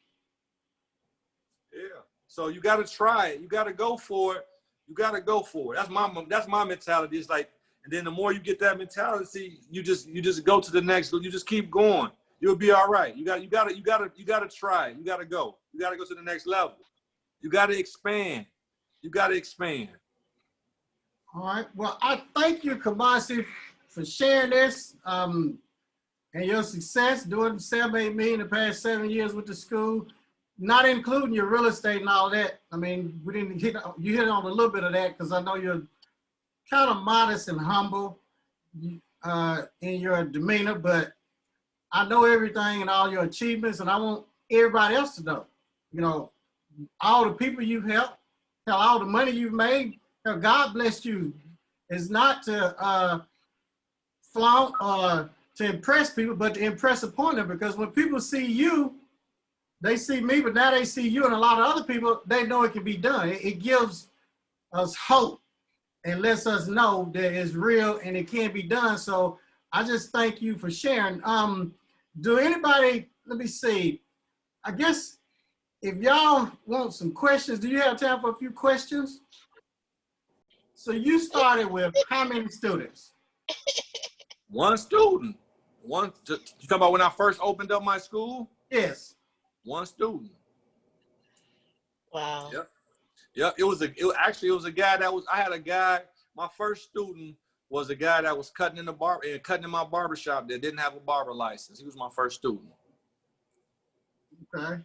Yeah. So you got to try it. You got to go for it. You got to go for it. That's my mentality. It's like, and then the more you get that mentality, you just go to the next. You just keep going. You'll be all right. You got to try. You got to go. You got to go to the next level. You got to expand. You got to expand. All right. Well, I thank you, Kumasi, for sharing this and your success doing $7-8 million in the past 7 years with the school, not including your real estate and all that. I mean, you hit on a little bit of that because I know you're kind of modest and humble in your demeanor, but I know everything and all your achievements, and I want everybody else to know, you know, all the people you've helped, all the money you've made. God bless you. It's not to flaunt or to impress people, but to impress upon them. Because when people see you, they see me, but now they see you and a lot of other people, they know it can be done. It gives us hope and lets us know that it's real and it can be done. So I just thank you for sharing. Do anybody, let me see, I guess if y'all want some questions, do you have time for a few questions? So you started with how many students? One student. You talking about when I first opened up my school? Yes. One student. Wow. Yep. It was a guy I had a guy, my first student was a guy that was cutting in my barbershop that didn't have a barber license. He was my first student. Okay.